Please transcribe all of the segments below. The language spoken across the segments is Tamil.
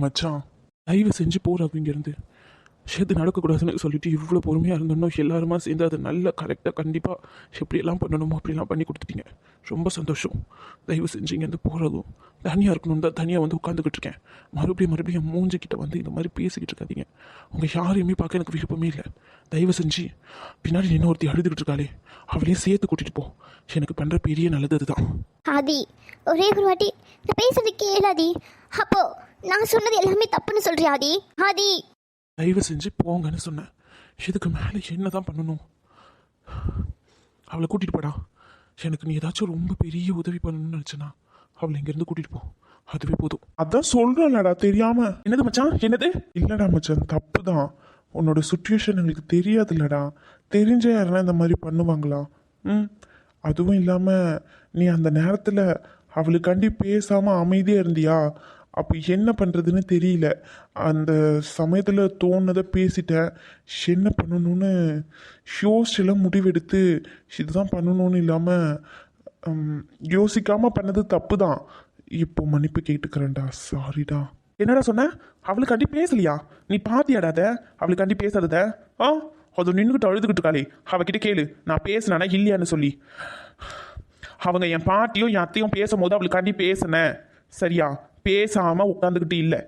மச்சான், தயவு செஞ்சு போறாங்க இங்கேருந்து. எது நடக்கக்கூடாதுன்னு சொல்லிட்டு இவ்வளோ பொறுமையாக இருந்தோம்னா எல்லாருமா சேர்ந்து அதை நல்லா கரெக்டாக கண்டிப்பாக எப்படியெல்லாம் பண்ணணுமோ அப்படிலாம் பண்ணி கொடுத்துட்டீங்க. ரொம்ப சந்தோஷம். தயவு செஞ்சு இங்கேருந்து போகிறதும் தனியாக இருக்கணும் தான் தனியாக வந்து உட்காந்துக்கிட்டு இருக்கேன். மறுபடியும் என் மூஞ்சிக்கிட்ட வந்து இந்த மாதிரி பேசிக்கிட்டு இருக்காதீங்க. உங்கள் யாரையுமே பார்க்க எனக்கு விருப்பமே இல்லை. தயவு செஞ்சு பின்னாடி நின்று ஒருத்தி அழுதுகிட்டு இருக்காளே அவளையும் சேர்த்து கூட்டிகிட்டு போ. எனக்கு பண்ணுற பெரிய நல்லது அதுதான். ஆதி, ஒரே ஒரு வாட்டி நான் பேசுறது கேளாதி. அப்போ நான் சொன்னது எல்லாமே தப்புன்னு சொல்றியா ஆதி? ஆதி, தயவு செஞ்சு போங்கன்னு சொன்னேன். இதுக்கு மேலே என்ன தான் பண்ணணும்? அவளை கூட்டிகிட்டு போடா. எனக்கு நீ ஏதாச்சும் ரொம்ப பெரிய உதவி பண்ணணும்னு நினச்சேன்னா அவளை இங்கேருந்து கூட்டிகிட்டு போ. அதுவே போதும். அதான் சொல்கிறேன்லடா தெரியாம. என்னது மச்சான்? என்னது? இல்லைடா மச்சான், தப்பு தான். உன்னோட சுச்சுவேஷன் எங்களுக்கு தெரியாதுல்லடா. தெரிஞ்ச யாருன்னா இந்த மாதிரி பண்ணுவாங்களா? அதுவும் இல்லாமல் நீ அந்த நேரத்தில் அவளுக்காண்டி பேசாமல் அமைதியாக இருந்தியா? அப்போ என்ன பண்ணுறதுன்னு தெரியல. அந்த சமயத்தில் தோணுதை பேசிட்டேன். என்ன பண்ணணும்னு யோசிச்செல்லாம் முடிவெடுத்து இதுதான் பண்ணணும்னு இல்லாமல் யோசிக்காமல் பண்ணது தப்பு தான். இப்போ மன்னிப்பு கேட்டுக்கிறேன்டா. சாரிடா. என்னடா சொன்ன? அவளுக்காண்டி பேசலையா? நீ பாத்தியாடாத அவளுக்காண்டி பேசாதத? அது நின்றுக்கிட்டு அழுதுகிட்டு இருக்காளே, அவகிட்ட கேளு நான் பேசினானா இல்லையான்னு சொல்லி. அவங்க என் பாட்டியும் என் அத்தையும் பேசும்போது அவளுக்காண்டி பேசினேன். சரியா? பேசாமல் உட்காந்துக்கிட்டு இல்லை.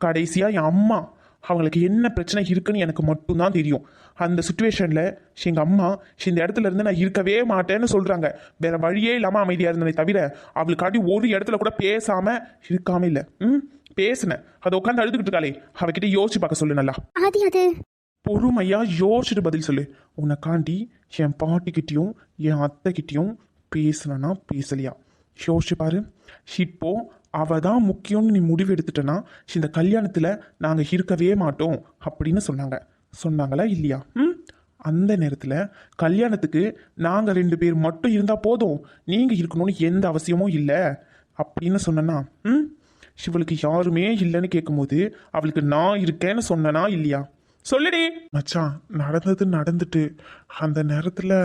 கடைசியாக என் அம்மா அவங்களுக்கு என்ன பிரச்சனை இருக்குன்னு எனக்கு மட்டும்தான் தெரியும். அந்த சுச்சுவேஷனில் எங்கள் அம்மா இந்த இடத்துல இருந்து நான் இருக்கவே மாட்டேன்னு சொல்கிறாங்க. வேற வழியே இல்லாமல் அமைதியாக இருந்தனே தவிர அவளுக்காண்டி ஒரு இடத்துல கூட பேசாமல் இருக்காம இல்லை. பேசினேன். அதை உட்காந்து அழுதுகிட்டு இருக்காளே அவகிட்ட யோசிச்சு பார்க்க சொல்லு. நல்லா ஆதி, அது பொறுமையா யோசிச்சுட்டு பதில் சொல்லு. உனக்காண்டி என் பாட்டிக்கிட்டையும் என் அத்தைக்கிட்டையும் பேசணும்னா பேசலையா யோசிச்சு பாரு. இப்போ அவ தான் முக்கியம்னு நீ முடிவு எடுத்துட்டனா இந்த கல்யாணத்தில் நாங்கள் இருக்கவே மாட்டோம் அப்படின்னு சொன்னாங்களா இல்லையா? அந்த நேரத்தில் கல்யாணத்துக்கு நாங்கள் 2 பேர் மட்டும் இருந்தால் போதும், நீங்கள் இருக்கணும்னு எந்த அவசியமும் இல்லை அப்படின்னு சொன்னா இவளுக்கு யாருமே இல்லைன்னு கேட்கும்போது அவளுக்கு நான் இருக்கேன்னு சொன்னனா இல்லையா? சொல்லுடி மச்சான். நடந்தது நடந்துட்டு அந்த நேரத்தில்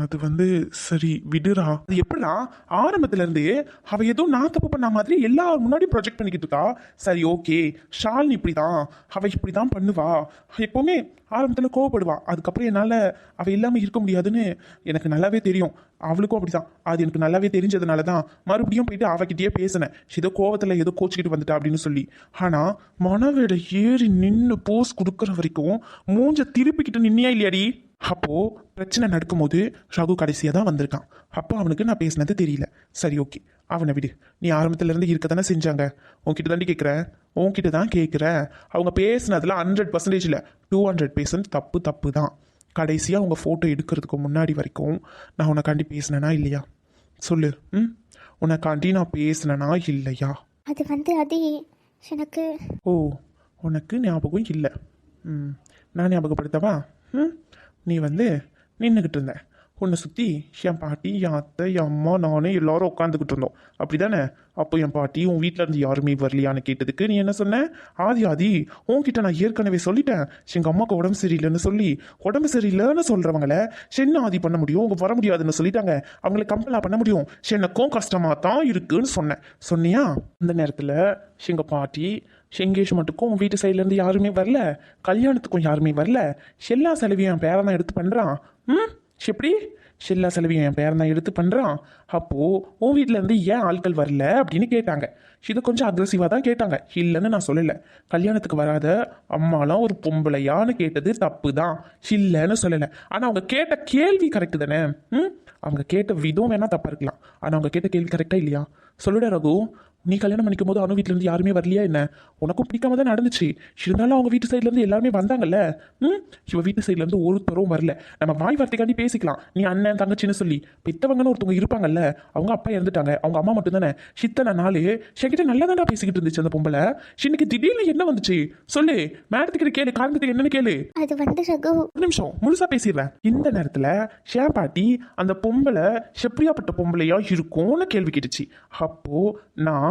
அது வந்து சரி விடுறா. அது எப்படின்னா ஆரம்பத்துல இருந்து அவ ஏதோ நான் தப்பு பண்ண மாதிரி எல்லாரும் முன்னாடி ப்ரொஜெக்ட் பண்ணிக்கிட்டு இருக்கா. சரி ஓகே, ஷாலினி இப்படிதான், அவ இப்படிதான் பண்ணுவா, எப்பவுமே ஆரம்பத்தில் கோவப்படுவா. அதுக்கப்புறம் என்னால் அவள் இல்லாமல் இருக்க முடியாதுன்னு எனக்கு நல்லாவே தெரியும். அவளுக்கும் அப்படிதான். அது எனக்கு நல்லாவே தெரிஞ்சதுனால தான் மறுபடியும் போயிட்டு அவகிட்டயே பேசினேன். ஏதோ கோவத்தில் ஏதோ கோச்சிக்கிட்டு வந்துட்டா அப்படின்னு சொல்லி. ஆனால் மனவேட ஏறி நின்று போஸ் கொடுக்குற வரைக்கும் மூஞ்ச திருப்பிக்கிட்டு நின்னியா இல்லையாடி? அப்போது பிரச்சனை நடக்கும்போது ரகு கடைசியாக தான் வந்திருக்கான். அப்போ அவனுக்கு நான் பேசினது தெரியல. சரி ஓகே, அவனை விடு. நீ ஆரம்பத்துலேருந்து இருக்க தானே செஞ்சாங்க. உன்கிட்ட தாண்டி கேட்குறேன், உன்கிட்ட தான் கேட்குறேன். அவங்க பேசினதில் 100% இல்லை, 200% தப்பு தான். கடைசியாக அவங்க ஃபோட்டோ எடுக்கிறதுக்கு முன்னாடி வரைக்கும் நான் உனக்காண்டி பேசினேனா இல்லையா? சொல்லு. உனக்காண்டி நான் பேசினேனா இல்லையா? அது வந்து அது எனக்கு உனக்கு ஞாபகம் இல்லை. நான் ஞாபகப்படுத்தவா? நீ வந்து நின்றுக்கிட்டு இருந்த. உன்னை சுற்றி என் பாட்டி, என் அத்தை, என் அம்மா, நானே எல்லாரும் உட்காந்துக்கிட்டு இருந்தோம். அப்படி தானே? அப்போ என் பாட்டி உன் வீட்டில் இருந்து யாருமே வரலையான்னு கேட்டதுக்கு நீ என்ன சொன்ன? ஆதி உன்கிட்ட நான் ஏற்கனவே சொல்லிட்டேன், எங்கள் அம்மாவுக்கு உடம்பு சரியில்லைன்னு சொல்லி. உடம்பு சரியில்லைன்னு சொல்கிறவங்கள சென்ன ஆதி பண்ண முடியும், அவங்க வர முடியாதுன்னு சொல்லிட்டாங்க. அவங்களை கம்பெல்லாம் பண்ண முடியும், எனக்கும் கஷ்டமாக தான் இருக்குன்னு சொன்னியா? அந்த நேரத்தில் எங்கள் பாட்டி எங்கேஜ்மெண்ட்டுக்கும் வீட்டு சைட்லேருந்து யாருமே வரல, கல்யாணத்துக்கும் யாருமே வரல. எல்லா செலவையும் என் பேரன் தான் எடுத்து பண்ணுறான். எப்படி? எல்லா செலவையும் என் பேரன் தான் எடுத்து பண்ணுறான். அப்போது உன் வீட்டிலேருந்து ஏன் ஆட்கள் வரல அப்படின்னு கேட்டாங்க. இது கொஞ்சம் அக்ரெசிவாக தான் கேட்டாங்க, இல்லைன்னு நான் சொல்லலை. கல்யாணத்துக்கு வராத அம்மாலாம் ஒரு பொம்பளையான்னு கேட்டது தப்பு தான், இல்லைன்னு சொல்லலை. ஆனால் அவங்க கேட்ட கேள்வி கரெக்டு தானே? அவங்க கேட்ட விதம் வேணால் தப்பாக இருக்கலாம், ஆனால் அவங்க கேட்ட கேள்வி கரெக்டாக இல்லையா? சொல்லுடா ரகு, நீ கல்யாணம் பண்ணிக்கும் போது அனு வீட்டிலேருந்து யாருமே வரலையா என்ன? உனக்கும் பிடிக்காம தான் நடந்துச்சு. இருந்தாலும் அவங்க வீட்டு சைட்லேருந்து எல்லாருமே வந்தாங்கல்ல. இவ வீட்டு சைட்லேருந்து ஒருத்தரும் வரல. நம்ம வாய் வார்த்தைக்காண்டி பேசிக்கலாம், நீ அண்ணன் தங்கச்சின்னு சொல்லி. பெத்தவங்கன்னு ஒருத்தவங்க இருப்பாங்கல்ல, அவங்க அப்பா இறந்துட்டாங்க, அவங்க அம்மா மட்டும் தானே. சித்தனை நாள் என்கிட்ட நல்லா தான்டா பேசிக்கிட்டு இருந்துச்சு அந்த பொம்பளை. இன்னைக்கு திடீர்னு என்ன வந்துச்சு சொல்லு. மேடத்துக்கிட்ட கேளு, காரணத்துக்கு என்னன்னு கேளு. அது வந்து ரகு, ஒரு நிமிஷம் முழுசா பேசிடுறேன். இந்த நேரத்தில் ஷேர் பாட்டி அந்த பொம்பளை எப்படியாப்பட்ட பொம்பளையா இருக்கும்னு கேள்வி கேட்டுச்சு. அப்போ நான்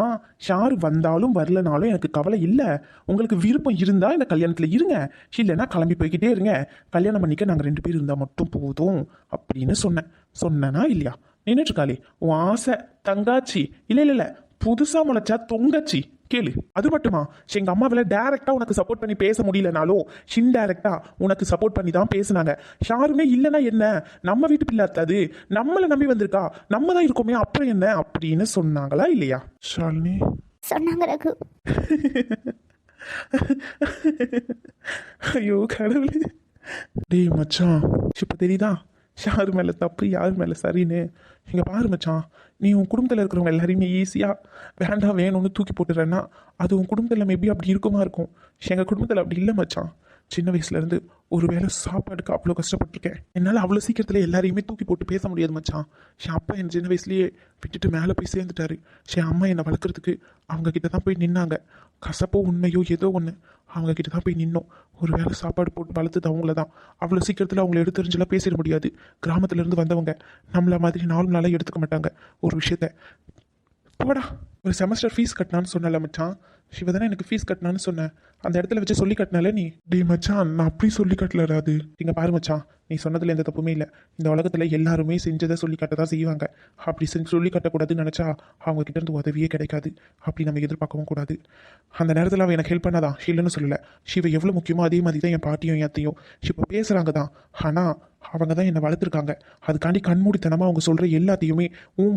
யார் வந்தாலும் வரலனாலும் எனக்கு கவலை இல்லை. உங்களுக்கு விருப்பம் இருந்தால் இந்த கல்யாணத்தில் இருங்க, இல்லைன்னா கிளம்பி போய்கிட்டே இருங்க. கல்யாணம் பண்ணிக்க நாங்கள் 2 பேர் இருந்தால் மட்டும் போதும் அப்படின்னு சொன்னேனா இல்லையா? நின்றுட்டு இருக்காளே உன் ஆசை தங்காச்சி. இல்லை புதுசா முளைச்சா தொங்கச்சி கேளு. அது மட்டுமா எங்க அம்மாவில டைரக்டா உனக்கு சப்போர்ட் பண்ணி பேச முடியலனாலும் இன்டைரக்டா உனக்கு சப்போர்ட் பண்ணி தான் பேசுனாங்க. யாருமே இல்லைன்னா என்ன, நம்ம வீட்டு பிள்ளை அது, நம்மளை நம்பி வந்திருக்கா, நம்ம தான் இருக்கோமே, அப்புறம் என்ன அப்படின்னு சொன்னாங்களா இல்லையா ஷாலினி? சொன்னாங்க ரகு. ஐயோ கடவுளே. டேய் மச்சான், இப்போ தெரியுதா யார் மேலே தப்பு யார் மேலே சரின்னு? இங்கே பாரு மச்சான், நீ உன் குடும்பத்தில் இருக்கிறவங்க எல்லாரையுமே ஈஸியாக வேண்டாம் வேணும்னு தூக்கி போட்டுறேன்னா அது உன் குடும்பத்தில் மேபி அப்படி இருக்குமா இருக்கும். எங்கள் குடும்பத்தில் அப்படி இல்லை மச்சான். சின்ன வயசுலேருந்து ஒரு வேளை சாப்பாடுக்கு அவ்வளோ கஷ்டப்பட்டிருக்கேன். என்னால் அவ்வளோ சீக்கிரத்தில் எல்லாரையுமே தூக்கி போட்டு பேச முடியாது மச்சான். என் அப்பா என் சின்ன வயசுலேயே விட்டுட்டு மேலே போய் சேர்ந்துட்டாரு. என் அம்மா என்னை வளர்க்குறதுக்கு அவங்க கிட்ட தான் போய் நின்னாங்க. கசப்போ உண்மையோ ஏதோ ஒன்று, அவங்க கிட்ட தான் போய் நின்னோம். ஒரு வேளை சாப்பாடு போட்டு வளர்த்தது அவங்கள தான். அவ்வளோ சீக்கிரத்தில் அவங்கள எடுத்துரிஞ்செல்லாம் பேசிட முடியாது. கிராமத்துலேருந்து வந்தவங்க நம்மள மாதிரி நார்மலாக எடுத்துக்க மாட்டாங்க ஒரு விஷயத்த. போடா, ஒரு செமஸ்டர் ஃபீஸ் கட்டினான்னு சொன்னல மச்சான், சிவ தானே எனக்கு ஃபீஸ் கட்டினான்னு சொன்னேன். அந்த இடத்துல வச்சு சொல்லி கட்டினால நீ. டே மச்சான், நான் அப்படி சொல்லி கட்டலடா. அது இங்கே பாரு மச்சான், நீ சொன்னதில் எந்த தப்புமே இல்லை. இந்த உலகத்தில் எல்லாருமே செஞ்சதை சொல்லி கட்ட தான் செய்வாங்க. அப்படி சொல்லி கட்டக்கூடாதுன்னு நினச்சா அவங்க கிட்ட இருந்து உதவியே கிடைக்காது. அப்படி நம்ம எதிர்பார்க்கவும் கூடாது. அந்த நேரத்தில் அவன் எனக்கு ஹெல்ப் பண்ணாதான், இல்லைன்னு சொல்லலை. சிவ எவ்வளோ முக்கியமோ அதே மாதிரி தான் என் பாட்டியும் என் அத்தையும். இப்போ பேசுகிறாங்க தான், ஆனால் அவங்க தான் என்னை வளர்த்துருக்காங்க. அதுக்காண்டி கண்மூடித்தனமாக அவங்க சொல்கிற எல்லாத்தையுமே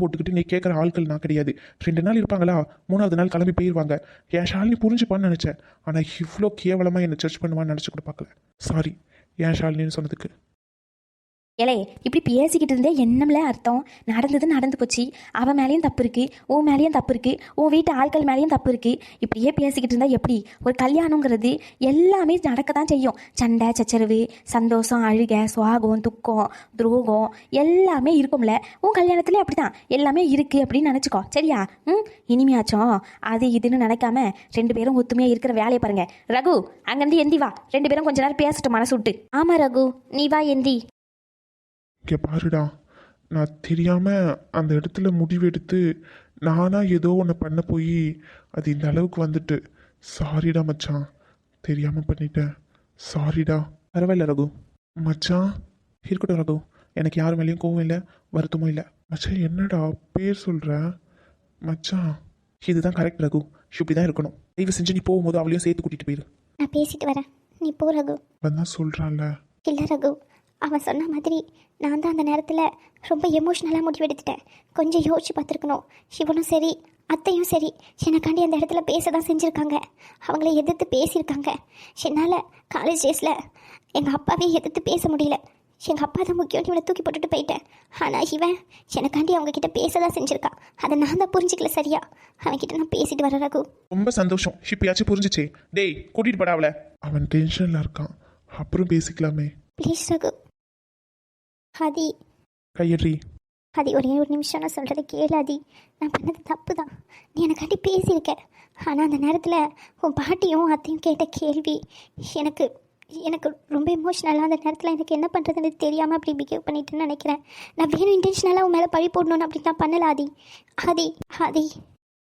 போட்டுக்கிட்டு நீ கேட்குற ஆட்கள் நான் கிடையாது. 2 நாள் இருப்பாங்களா, 3வது நாள் கிளம்பி போயிடுவாங்க. என் ஷாலினி புரிஞ்சுப்பான்னு நினச்சேன். ஆனால் இவ்வளோ கேவலமாக என்னை சர்ச் பண்ணுவான்னு நினச்சி கூட பார்க்கல. சாரி ஏன் ஷாலினின்னு சொன்னதுக்கு. ஏலே இப்படி பேசிக்கிட்டு இருந்தே என்னம்ல அர்த்தம்? நடந்தது நடந்து போச்சு. அவன் மேலேயும் தப்பு இருக்குது, உன் மேலேயும் தப்பு இருக்குது, உன் வீட்டு ஆட்கள் மேலேயும் தப்பு இருக்குது. இப்படியே பேசிக்கிட்டு இருந்தால் எப்படி? ஒரு கல்யாணங்கிறது எல்லாமே நடக்க தான் செய்யும். சண்டை சச்சரவு, சந்தோஷம், அழுகை, சுவாகம், துக்கம், துரோகம் எல்லாமே இருக்கும்ல. உன் கல்யாணத்துலேயும் அப்படி தான் எல்லாமே இருக்குது அப்படின்னு நினச்சிக்கோ, சரியா? இனிமையாச்சும் அது இதுன்னு நினைக்காம 2 பேரும் ஒத்துமையாக இருக்கிற வேலையை பாருங்க. ரகு, அங்கேருந்து எந்தி வா, 2 பேரும் கொஞ்ச நேரம் பேசட்டும் மனசு விட்டு. ஆமா ரகு, நீ வா எந்தி. இங்கே பாருடா, நான் தெரியாமல் அந்த இடத்துல முடிவெடுத்து நானாக ஏதோ ஒன்று பண்ண போய் அது இந்த அளவுக்கு வந்துட்டு. சாரிடா மச்சான், தெரியாமல் பண்ணிட்டேன். சாரிடா. பரவாயில்ல ரகு. மச்சான் இருக்கட்டும் ரகு, எனக்கு யார் மேலேயும் கோவம் இல்லை, வருத்தமும் இல்லை. மச்சான் என்னடா பேர் சொல்கிற? மச்சான் இதுதான் கரெக்ட் ரகு, இப்படி தான் இருக்கணும். தயவு செஞ்சு நீ போகும்போது அவளையும் சேர்த்து கூட்டிகிட்டு போயிரு. நான் பேசிட்டு வரேன், நீ போ ரகு. தான் சொல்கிறான்ல. இல்லை ரகு, அவன் சொன்ன மாதிரி நான் தான் அந்த நேரத்தில் ரொம்ப எமோஷ்னலாக முடிவெடுத்துட்டேன். கொஞ்சம் யோசிச்சு பார்த்துருக்கணும். சிவனும் சரி அத்தையும் சரி எனக்காண்டி அந்த இடத்துல பேச தான் செஞ்சுருக்காங்க. அவங்கள எதிர்த்து பேசியிருக்காங்க. என்னால் காலேஜ் டேஸில் எங்கள் அப்பாவே எதிர்த்து பேச முடியல. எங்கள் அப்பா தான் முக்கியம், இவனை தூக்கி போட்டுட்டு போயிட்டேன். ஆனால் இவன் எனக்காண்டி அவங்கக்கிட்ட பேச தான் செஞ்சுருக்கான். அதை நான் தான் புரிஞ்சிக்கல சரியா. அவன்கிட்ட நான் பேசிட்டு வரேன் ரகு. ரொம்ப சந்தோஷம், இப்பயாச்சும் புரிஞ்சிச்சே. டேய் கூட்டிகிட்டு போடா அவளை. அவன் டென்ஷனில் இருக்கான், அப்புறம் பேசிக்கலாமே. ப்ளீஸ் ரகு. ஆதி கையறி. ஆதி ஒரே ஒரு நிமிஷம் நான் சொல்கிறத கேளு ஆதி. நான் பண்ணது தப்பு தான், நீ எனக்காண்டி பேசியிருக்க. ஆனால் அந்த நேரத்தில் உன் பாட்டியும் அத்தையும் கேட்ட கேள்வி எனக்கு எனக்கு ரொம்ப எமோஷ்னலாக. அந்த நேரத்தில் எனக்கு என்ன பண்ணுறதுன்னு தெரியாமல் அப்படி பிஹேவ் பண்ணிட்டுன்னு நினைக்கிறேன். நான் வேணும் இன்டென்ஷனலாக உன் மேலே பழி போடணும்னு அப்படி நான் பண்ணல ஆதி. ஆதி ஆதி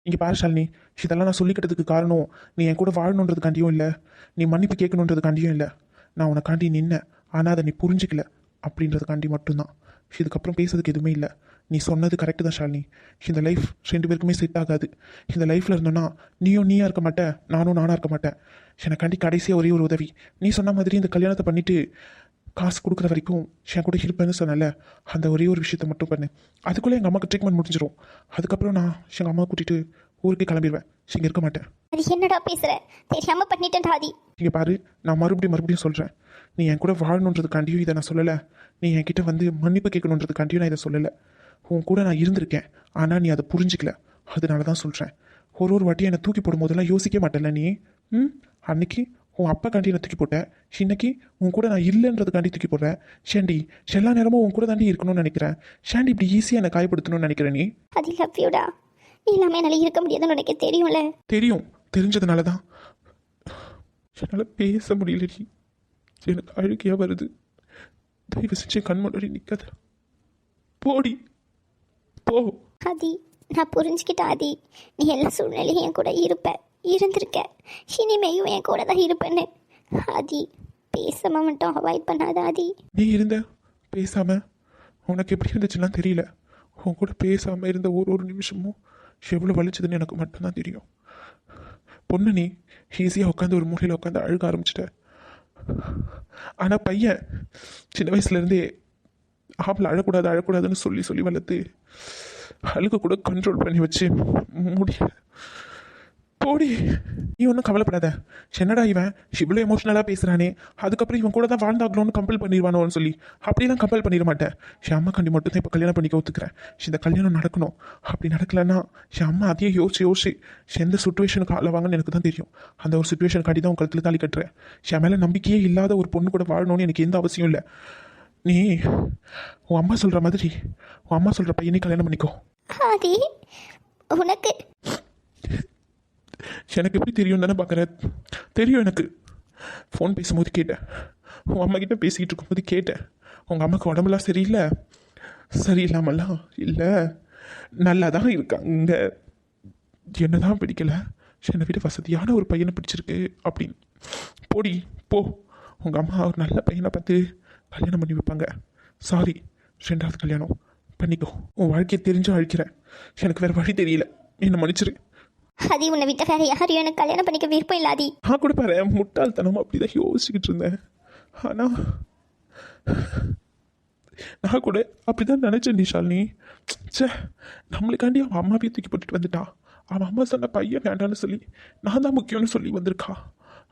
இங்கே பாரு ஷாலினி, இதெல்லாம் நான் சொல்லிக்கிட்டதுக்கு காரணம் நீ என் கூட வாழணுன்றதுக்காண்டியும் இல்லை, நீ மன்னிப்பு கேட்கணுன்றதுக்காண்டியும் இல்லை. நான் உனக்காண்டி நின்னேன், ஆனால் அதை நீ புரிஞ்சிக்கல அப்படின்றதுக்காண்டி மட்டும்தான். இதுக்கப்புறம் பேசுறதுக்கு எதுவுமே இல்லை. நீ சொன்னது கரெக்டு தான் ஷாலினி. இந்த லைஃப் 2 பேருக்குமே செட் ஆகாது. இந்த லைஃப்பில் இருந்தோன்னா நீயும் நீயாக இருக்க மாட்டேன், நானும் நானாக இருக்க மாட்டேன். எனக்காண்டி கடைசியாக ஒரே ஒரு உதவி, நீ சொன்ன மாதிரி இந்த கல்யாணத்தை பண்ணிவிட்டு காசு கொடுக்குற வரைக்கும் என் கூட இருப்பேன்னு சொன்னல, அந்த ஒரே ஒரு விஷயத்த மட்டும் பண்ணு. அதுக்குள்ளே எங்கள் அம்மாவுக்கு ட்ரீட்மெண்ட் முடிஞ்சிடும். அதுக்கப்புறம் நான் எங்கள் அம்மாவை கூட்டிகிட்டு ஊருக்கே கிளம்பிடுவேன். இங்கே இருக்க மாட்டேன். அது என்னடா பேசுகிற? தெரியாமல் பண்ணிட்டேன் ஆதி. இங்கே பாரு, நான் மறுபடியும் சொல்கிறேன். நீ என் கூட வாழணுன்றதுக்காண்டியும் இதை நான் சொல்லலை. நீ என்கிட்ட வந்து மன்னிப்பு கேட்கணுன்றதுக்காண்டியும் நான் இதை சொல்லலை. உன் கூட நான் இருந்திருக்கேன், ஆனால் நீ அதை புரிஞ்சிக்கல. அதனால தான் சொல்கிறேன். ஒரு வாட்டி என்னை தூக்கி போடும்போதெல்லாம் யோசிக்க மாட்டேன்ல நீ. அன்னைக்கு உன் அப்பா காண்டி என்னை தூக்கி போட்டேன், இன்னைக்கு உன் கூட நான் இல்லைன்றதுக்காண்டி தூக்கி போடுறேன். ஷேண்டி எல்லா நேரமும் உன் கூட தாண்டி இருக்கணும்னு நினைக்கிறேன். ஷேண்டி இப்படி ஈஸியாக என்னை காயப்படுத்தணும்னு நினைக்கிறேன் நீ. அது லவ் யூடா. நீ இல்லாமல் என்னால் இருக்க முடியாதுன்னு உனக்கு தெரியும்ல. தெரியும், தெரிஞ்சதுனால தான் என்னால் பேச முடியலடி. எனக்கு அழுகையாக வருது. தயவு செஞ்சு கண் முன்னாடி நிற்காத, போடி போ. ஆதி நான் புரிஞ்சுக்கிட்ட ஆதி, நீ எல்லா சூழ்நிலையும் என் கூட இருந்திருக்க, இனிமேயும் என் கூட தான் இருப்பேன்னு. ஆதி பேசாம மட்டும் அவாய்ட் பண்ணாத ஆதி. நீ இருந்த பேசாம உனக்கு எப்படி இருந்துச்சுன்னா தெரியல. உன் கூட பேசாமல் இருந்த ஒரு நிமிஷமும் எவ்வளோ வலிச்சதுன்னு எனக்கு மட்டும்தான் தெரியும். பொண்ணு நீ ஈஸியாக உட்காந்து ஒரு மூலையில் உட்காந்து அழுக ஆரம்பிச்சிட்ட. ஆனால் பையன் சின்ன வயசுலேருந்தே ஆவலை அழக்கூடாதுன்னு சொல்லி சொல்லி வளர்த்து அழுக கூட கண்ட்ரோல் பண்ணி வச்சு முடியல. போடி, நீ ஒன்றும் கவலைப்படாத. என்னடா இவன் இவ்வளோ எமோஷ்னலாக பேசுகிறானே, அதுக்கப்புறம் இவன் கூட தான் வாழ்ந்தாகணும்னு கம்பல் பண்ணிடுவானோன்னு சொல்லி அப்படிலாம் கம்பல் பண்ணிட மாட்டேன். என் அம்மா கண்டி மட்டும் தான் இப்போ கல்யாணம் பண்ணிக்க ஒத்துக்கிறேன். இந்த கல்யாணம் நடக்கணும். அப்படி நடக்கலைன்னா என் அம்மா அதையே யோசிச்சு எந்த சுச்சுவேஷனுக்கு ஆளவாங்கன்னு எனக்கு தான் தெரியும். அந்த ஒரு சுச்சுவேஷனுக்காண்டி தான் உன் கழுத்தில் தாலி கட்டுறேன். என் மேலே நம்பிக்கையே இல்லாத ஒரு பொண்ணு கூட வாழணும்னு எனக்கு எந்த அவசியம் இல்லை. நீ உன் அம்மா சொல்கிற மாதிரி உன் அம்மா சொல்கிற பையனே கல்யாணம் பண்ணிக்கோ. ஆதி, உனக்கு எனக்கு எப்படி தெரியும் தானே பார்க்குறேன். தெரியும் எனக்கு. ஃபோன் பேசும்போது கேட்டேன், உன் அம்மா கிட்ட பேசிக்கிட்டு இருக்கும்போது கேட்டேன், உங்கள் அம்மாவுக்கு உடம்புலாம் சரியில்லாமலாம் இல்லை, நல்லா தான் இருக்காங்க, என்ன தான் பிடிக்கலை, என்னை விட வசதியான ஒரு பையனை பிடிச்சிருக்கு அப்படின்னு. போடி போ, உங்கள் அம்மா ஒரு நல்ல பையனை பார்த்து கல்யாணம் பண்ணி வைப்பாங்க. சாரி, 2வது கல்யாணம் பண்ணிக்கோ. உன் வாழ்க்கையை தெரிஞ்சும் அழிக்கிறேன். எனக்கு வேறு வழி தெரியல, என்னை மன்னிச்சிரு. ஆதி, உன்னை விட்ட வேற யாரையும் எனக்கு கல்யாணம் பண்ணிக்க விருப்பம் இல்லை ஆதி. நான் கூட பாரு, முட்டாள்தனமா அப்படிதான் யோசிச்சுக்கிட்டு இருந்தேன். ஆனால் நான் கூட அப்படிதான் நினைச்சேன் நிஷாலினி. சே, நம்மளுக்காண்டி அவன் அம்மாவையே தூக்கி போட்டுட்டு வந்துட்டா. அவன் அம்மா சொன்ன பையன் வேண்டான்னு சொல்லி நான் தான் முக்கியம்னு சொல்லி வந்திருக்கா.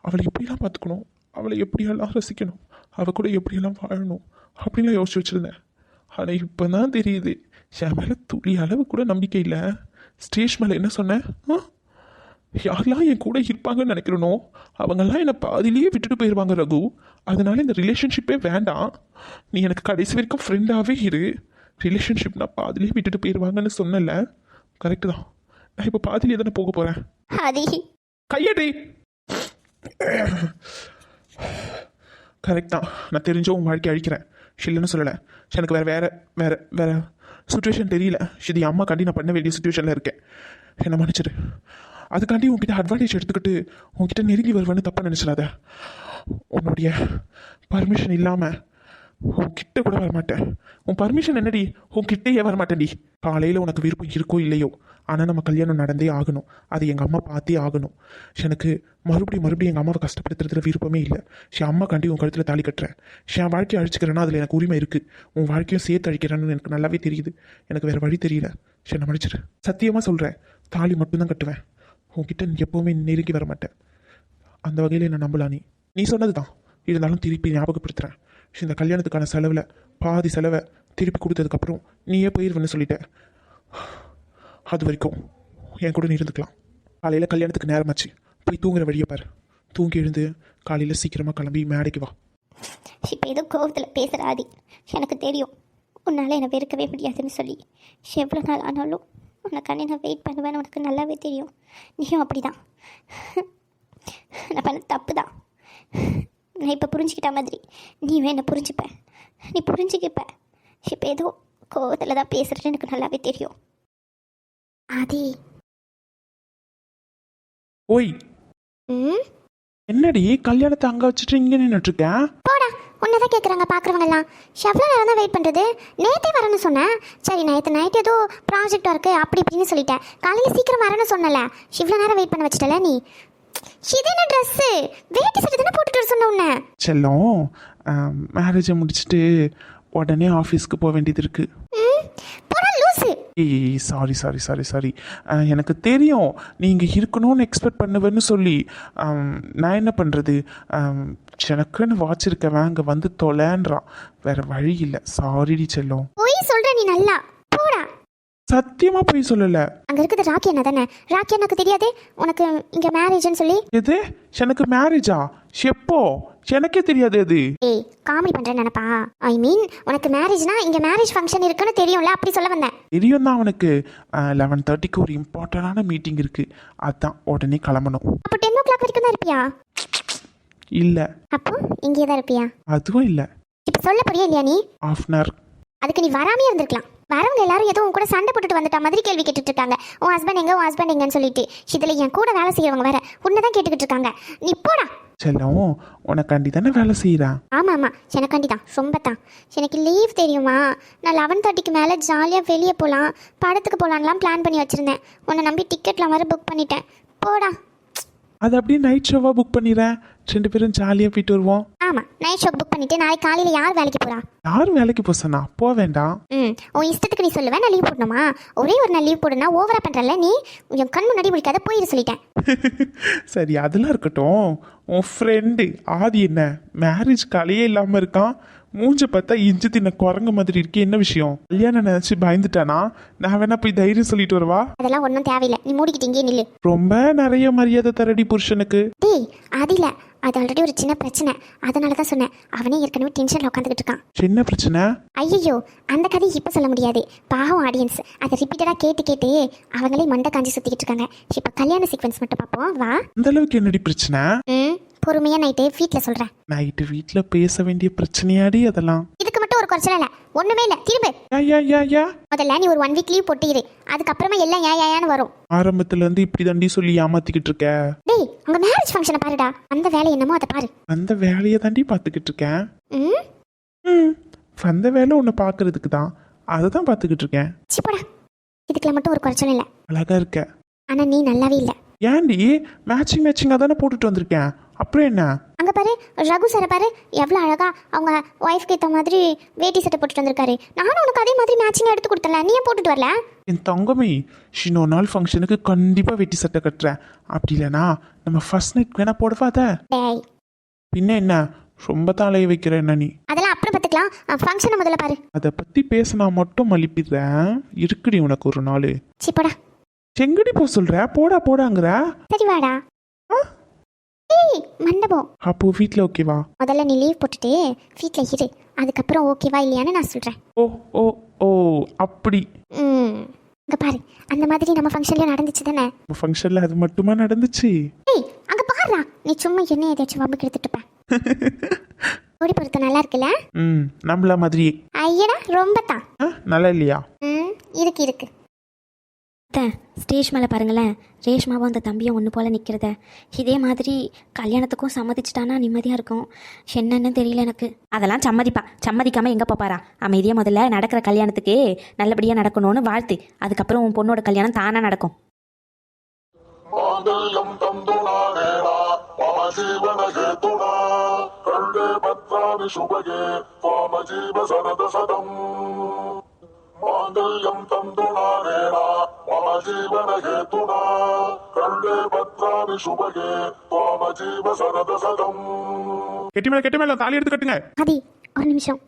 அவளை எப்படிலாம் பார்த்துக்கணும், அவளை எப்படியெல்லாம் ரசிக்கணும், அவள் கூட எப்படியெல்லாம் வாழணும் அப்படின்லாம் யோசிச்சு வச்சுருந்தேன். ஆனால் இப்போ தான் தெரியுது, என் மேலே துளி அளவு கூட நம்பிக்கை இல்லை. ஸ்டேஜ் மேலே என்ன சொன்னேன், யாரெல்லாம் என் கூட இருப்பாங்கன்னு நினைக்கிறனோ அவங்கெல்லாம் என்னை பாதிலேயே விட்டுட்டு போயிடுவாங்க ரகு. அதனால இந்த ரிலேஷன்ஷிப்பே வேண்டாம், நீ எனக்கு கடைசி வரைக்கும் ஃப்ரெண்டாகவே இரு, ரிலேஷன்ஷிப்னா பாதிலேயே விட்டுட்டு போயிடுவாங்கன்னு சொன்னல, கரெக்டு தான். நான் இப்போ பாதிலேயே தானே போக போகிறேன். ஆதி, கையடி. கரெக்ட் தான், நான் தெரிஞ்சோ உன் வாழ்க்கை அழிக்கிறேன், இல்லைன்னு சொல்லலை. எனக்கு வேற சுச்சுவேஷன் தெரியல. இது என் அம்மா காண்டி நான் பண்ண வேண்டிய சுச்சுவேஷனில் இருக்கேன், என்னை மன்னிச்சிடு. அதுக்காண்டி உங்ககிட்ட அட்வான்டேஜ் எடுத்துக்கிட்டு உங்ககிட்ட நெருங்கி வருவேன்னு தப்பாக நினச்சிடாத. உன்னுடைய பர்மிஷன் இல்லாமல் உன்கிட்ட கூட வரமாட்டேன். உன் பர்மிஷன் என்னடி, உன்கிட்டயே வரமாட்டேன்டி. காலையில் உனக்கு விருப்பம் இருக்கோ இல்லையோ, ஆனால் நம்ம கல்யாணம் நடந்தே ஆகணும். அது எங்கள் அம்மா பார்த்தே ஆகணும். எனக்கு மறுபடியும் எங்கள் அம்மாவை கஷ்டப்படுத்துறதுல விருப்பமே இல்லை. என் அம்மா காண்டி உன் கழுத்தில் தாலி கட்டுறேன். என் வாழ்க்கையை அழிச்சிக்கிறேன்னா அதில் எனக்கு உரிமை இருக்குது. உன் வாழ்க்கையும் சேர்த்து அழிக்கிறேன்னு எனக்கு நல்லாவே தெரியுது. எனக்கு வேறு வழி தெரியல. என்னை மன்னிச்சிடு. சத்தியமாக சொல்கிறேன், தாலி மட்டும்தான் கட்டுவேன். உன்கிட்ட எப்போவுமே நெருங்கி வர மாட்டேன். அந்த வகையில் என்ன நம்பலாம். நீ சொன்னது தான், இருந்தாலும் திருப்பி ஞாபகப்படுத்துகிறேன். இந்த கல்யாணத்துக்கான செலவில் பாதி செலவை திருப்பி கொடுத்ததுக்கப்புறம் நீயே போயிடுவேன்னு சொல்லிட்டேன். அது வரைக்கும் என் கூட நீ இருந்துக்கலாம். காலையில் கல்யாணத்துக்கு நேரமாச்சு, போய் தூங்குற வழியை பாரு. தூங்கி எழுந்து காலையில் சீக்கிரமாக கிளம்பி மேடைக்கு வா. இப்போ ஏதோ கோவத்தில் பேசுகிற ஆதி, எனக்கு தெரியும் உன்னால் என்னை வெறுக்கவே முடியாதுன்னு சொல்லி. எவ்வளோ நாள் ஆனாலும் உனக்காண்டி நான் வெயிட் பண்ணுவேன்னு உனக்கு நல்லாவே தெரியும். நீயும் அப்படி தான். நான் பண்ண தப்பு தான். நான் இப்போ புரிஞ்சுக்கிட்ட மாதிரி நீ என்னை புரிஞ்சுப்ப, நீ புரிஞ்சுக்கிப்ப. இப்போ ஏதோ கோவத்தில் தான் பேசுகிறேன்னு எனக்கு நல்லாவே தெரியும். ஆதி, ஓய், என்னடி கல்யாணத்தை அங்கே வச்சுட்டு இங்கே நின்றுட்டுருக்கேன்? போடா, உன்னதான் கேட்குறாங்க பார்க்குறவங்கலாம். எவ்வளோ நேரம் தான் வெயிட் பண்ணுறது? நேற்றே வரணும்னு சொன்னேன். சரி, நைட் ஏதோ ப்ராஜெக்ட் ஒர்க்கு அப்படி இப்படின்னு சொல்லிட்டேன். காலையில் சீக்கிரம் வரணும்னு சொன்னல, இவ்வளோ நேரம் வெயிட் பண்ண வச்சுட்டல நீ. இது என்ன ட்ரெஸ்ஸு? வேட்டி சட்டை தானே போட்டுட்டு வர சொன்ன உன்னை. செல்லம், மேரேஜை முடிச்சுட்டு உடனே ஆஃபீஸ்க்கு போக வேண்டியது இருக்குது. போடா லூசு. ஏய், சாரி. எனக்கு தெரியும் நீங்கள் இருக்கணும்னு எக்ஸ்பெக்ட் பண்ணுவேன்னு சொல்லி. நான் என்ன பண்ணுறது, எனக்குன்னு வாட்சிருக்கேன், அங்கே வந்து தொலைன்றான். வேற வழி இல்லை. சாரிடி செல்லம். போய் சொல்கிற நீ நல்லா. போடா. சத்தியமாக போய் சொல்லலை. அங்கே இருக்குது ராக்கி அண்ணா தானே? ராக்கி அண்ணாக்கு தெரியாது உனக்கு இங்கே மேரேஜ்னு சொல்லி? எது, எனக்கு மேரேஜா? எப்போ? எனக்கே தெரியாது அது. ஏய், காமெடி பண்ணுறேன்னு நினப்பா? ஐ மீன், உனக்கு மேரேஜ்னா இங்கே மேரேஜ் ஃபங்க்ஷன் இருக்குன்னு தெரியும்ல, அப்படி சொல்ல வந்தேன். தெரியும் தான் அவனுக்கு. 11:30க்கு ஒரு இம்பார்ட்டண்டான மீட்டிங் இருக்குது, அதான் உடனே கிளம்பணும். அப்போ 10 o'clock வரைக்கும் தான் இருப்பியா? இல்லை. அப்போ இங்கே தான் இருப்பியா? அதுவும் இல்லை. இப்போ சொல்ல போறியா இல்லையா நீ? ½ hour. அதுக்கு நீ வராமே இருந்திருக்கலாம். வரவங்க எல்லாரும் ஏதோ உன் கூட சண்டை போட்டுட்டு வந்துட்ட மாதிரி கேள்வி கேட்டுட்டு இருக்காங்க. உன் ஹஸ்பண்ட் எங்க, உன் ஹஸ்பண்ட் எங்கன்னு சொல்லிட்டு. இதுல என் கூட வேலை செய்யறவங்க வேற உன்னதான் கேட்டுக்கிட்டு இருக்காங்க. நீ போடா. செல்லம், உனக்காண்டி தானே வேலை செய்கிறேன். ஆமாம் ஆமாம், எனக்காண்டி தான், ரொம்ப தான். எனக்கு லீவ் தெரியுமா? நான் 11:30க்கு மேலே ஜாலியாக வெளியே போகலாம், படத்துக்கு போகலான்லாம் பிளான் பண்ணி வச்சுருந்தேன். உன்னை நம்பி டிக்கெட்லாம் வர புக் பண்ணிட்டேன். போடா. அது அப்படியே நைட் ஷோவாக புக் பண்ணிடுறேன், 2 பேரும் ஜாலியாக போயிட்டு வருவோம். ஆமாம், நைட் ஷோ புக் பண்ணிவிட்டு நாளைக்கு காலையில் யார் வேலைக்கு போகிறா? யாரும் வேலைக்கு போக சொன்னா? போக வேண்டாம். உன் இஷ்டத்துக்கு நீ சொல்லுவேன், நான் லீவ் போடணுமா? ஒரே ஒரு நாள் லீவ் போடுனா ஓவரா பண்ணுறல நீ. உன் கண் முன்னாடி முடிக்காத, போயிரு சொல்லிட்டேன். சரி, அதெல்லாம் இருக்கட்டும். உன் ஃப்ரெண்டு ஆதி என்ன மேரேஜ் கலையே இல்லாமல் இருக்கான்? மூஞ்ச பார்த்தா இஞ்சி தின்ன குரங்கு மாதிரி இருக்கு. என்ன விஷயம்? கல்யாணம் நினச்சி பயந்துட்டானா? நான் வேணா போய் தைரியம் சொல்லிட்டு வரவா? அதெல்லாம் ஒன்றும் தேவையில்லை, நீ மூடிக்கிட்டு இங்கே நில்லு. ரொம்ப நிறைய மரியாதை தரடி புருஷனுக்கு. டேய் அதில் அது ஆல்ரெடி ஒரு சின்ன பிரச்சனை, அதனால தான் சொன்னேன். அவனே ஏற்கனவே டென்ஷனில் உட்காந்துக்கிட்டு இருக்கான். சின்ன பிரச்சனை? ஐயோ, அந்த கதையை இப்போ சொல்ல முடியாது. பாவம் ஆடியன்ஸ் அதை ரிப்பீட்டடாக கேட்டு கேட்டு அவங்களே மண்டை காஞ்சி சுற்றிக்கிட்டு இருக்காங்க. இப்போ கல்யாண சீக்வன்ஸ் மட்டும் பார்ப்போம் வா. அந்த அளவுக்கு என்னடி பிரச்சனை? பொறுமையாக நைட்டு வீட்டில் சொல்கிறேன். நைட்டு வீட்டில் பேச வேண்டிய பிரச்சனையாடி அதெல்லாம்? இதுக்கு மட்டும் ஒரு குறைச்சல இல்லை, ஒன்றுமே இல்லை. திரும்ப யா முதல்ல நீ ஒரு 1 வீக் லீவ் போட்டுரு, அதுக்கப்புறமா எல்லாம் ஏன்னு வரும். ஆரம்பத்துல இருந்து இப்படி தண்டி சொல்லி ஏமாத்திக்கிட்டு இருக்க. டேய் உங்க மேரேஜ் ஃபங்க்ஷனை பாருடா, அந்த வேலை என்னமோ அதை பாரு. அந்த வேலையை தாண்டி பார்த்துக்கிட்டு இருக்கேன். அந்த வேலை உன்னை பார்க்கறதுக்கு தான், அதை தான் பார்த்துக்கிட்டு இருக்கேன். சிப்படா, இதுக்குள்ள மட்டும் ஒரு குறைச்சலும் இல்லை. அழகா இருக்க. ஆனா நீ நல்லாவே இல்லை. ஏன்டி? மேட்சிங்காக தானே போட்டுட்டு வந்திருக்கேன், அப்புறம் என்ன? அங்கே பாரு, ரகு சாரை பாரு, எவ்வளோ அழகா அவங்க ஒய்ஃப்க்கு ஏற்ற மாதிரி வேட்டி சட்டை போட்டுட்டு வந்திருக்காரு. நானும் உனக்கு அதே மாதிரி மேட்சிங்காக எடுத்து கொடுத்தல, நீ ஏன் போட்டுட்டு வரல? என் தங்கமே, இன்னொரு நாள் ஃபங்க்ஷனுக்கு கண்டிப்பாக வெட்டி சட்டை கட்டுறேன். அப்படி இல்லைனா நம்ம ஃபர்ஸ்ட் நைட் வேணா போடவாத? டேய் பின்ன என்ன ரொம்ப தலையை வைக்கிற என்ன நீ? அதெல்லாம் அப்புறம் பார்த்துக்கலாம், ஃபங்க்ஷனை முதல்ல பாரு. அதை பற்றி பேசினா மட்டும் மலிப்பிடுறேன். இருக்குடி உனக்கு ஒரு நாள். சிப்படா. செங்கடி போ சொல்ற, போடாங்கிற. சரி வாடா. ஏய் மண்டபம். அப்போ வீட்டில் ஓகேவா? முதல்ல நீ லீவ் போட்டுட்டு வீட்டில் இரு, அதுக்கப்புறம் ஓகேவா இல்லையான்னு நான் சொல்கிறேன். ஓ ஓ ஓ அப்படி. இங்கே பாரு, அந்த மாதிரி நம்ம ஃபங்க்ஷனில் நடந்துச்சு தானே? ஃபங்க்ஷனில் அது மட்டுமா நடந்துச்சு? ஏய் அங்கே பாருடா, நீ சும்மா என்ன ஏதாச்சும் வம்புக்கு எடுத்துட்டு இருப்ப. ஓடி பொறுத்த நல்லா இருக்குல்ல? நம்மள மாதிரியே. ஐயடா ரொம்ப தான். நல்லா இல்லையா? இருக்கு. ஸ்டேஜ் மேலே பாருங்களேன், ரேஷ்மாவும் அந்த தம்பியும் ஒன்று போல் நிற்கிறத. இதே மாதிரி கல்யாணத்துக்கும் சம்மதிச்சிட்டானா நிம்மதியாக இருக்கும். என்னன்னு தெரியல எனக்கு. அதெல்லாம் சம்மதிக்காமல் எங்கே போப்பாரா? அமைதியாக முதல்ல நடக்கிற கல்யாணத்துக்கு நல்லபடியாக நடக்கணும்னு வாழ்த்து, அதுக்கப்புறம் உன் பொண்ணோட கல்யாணம் தானாக நடக்கும். மாங்கல்யம் தந்துணானேனா மம ஜீவன ஹேதுனா கண்டே பத்ராமி சுபகே त्वम जीव சரத சதம். கெட்டி மேல தாலி எடுத்து கட்டுங்க. ஆதி ஒரு நிமிஷம்,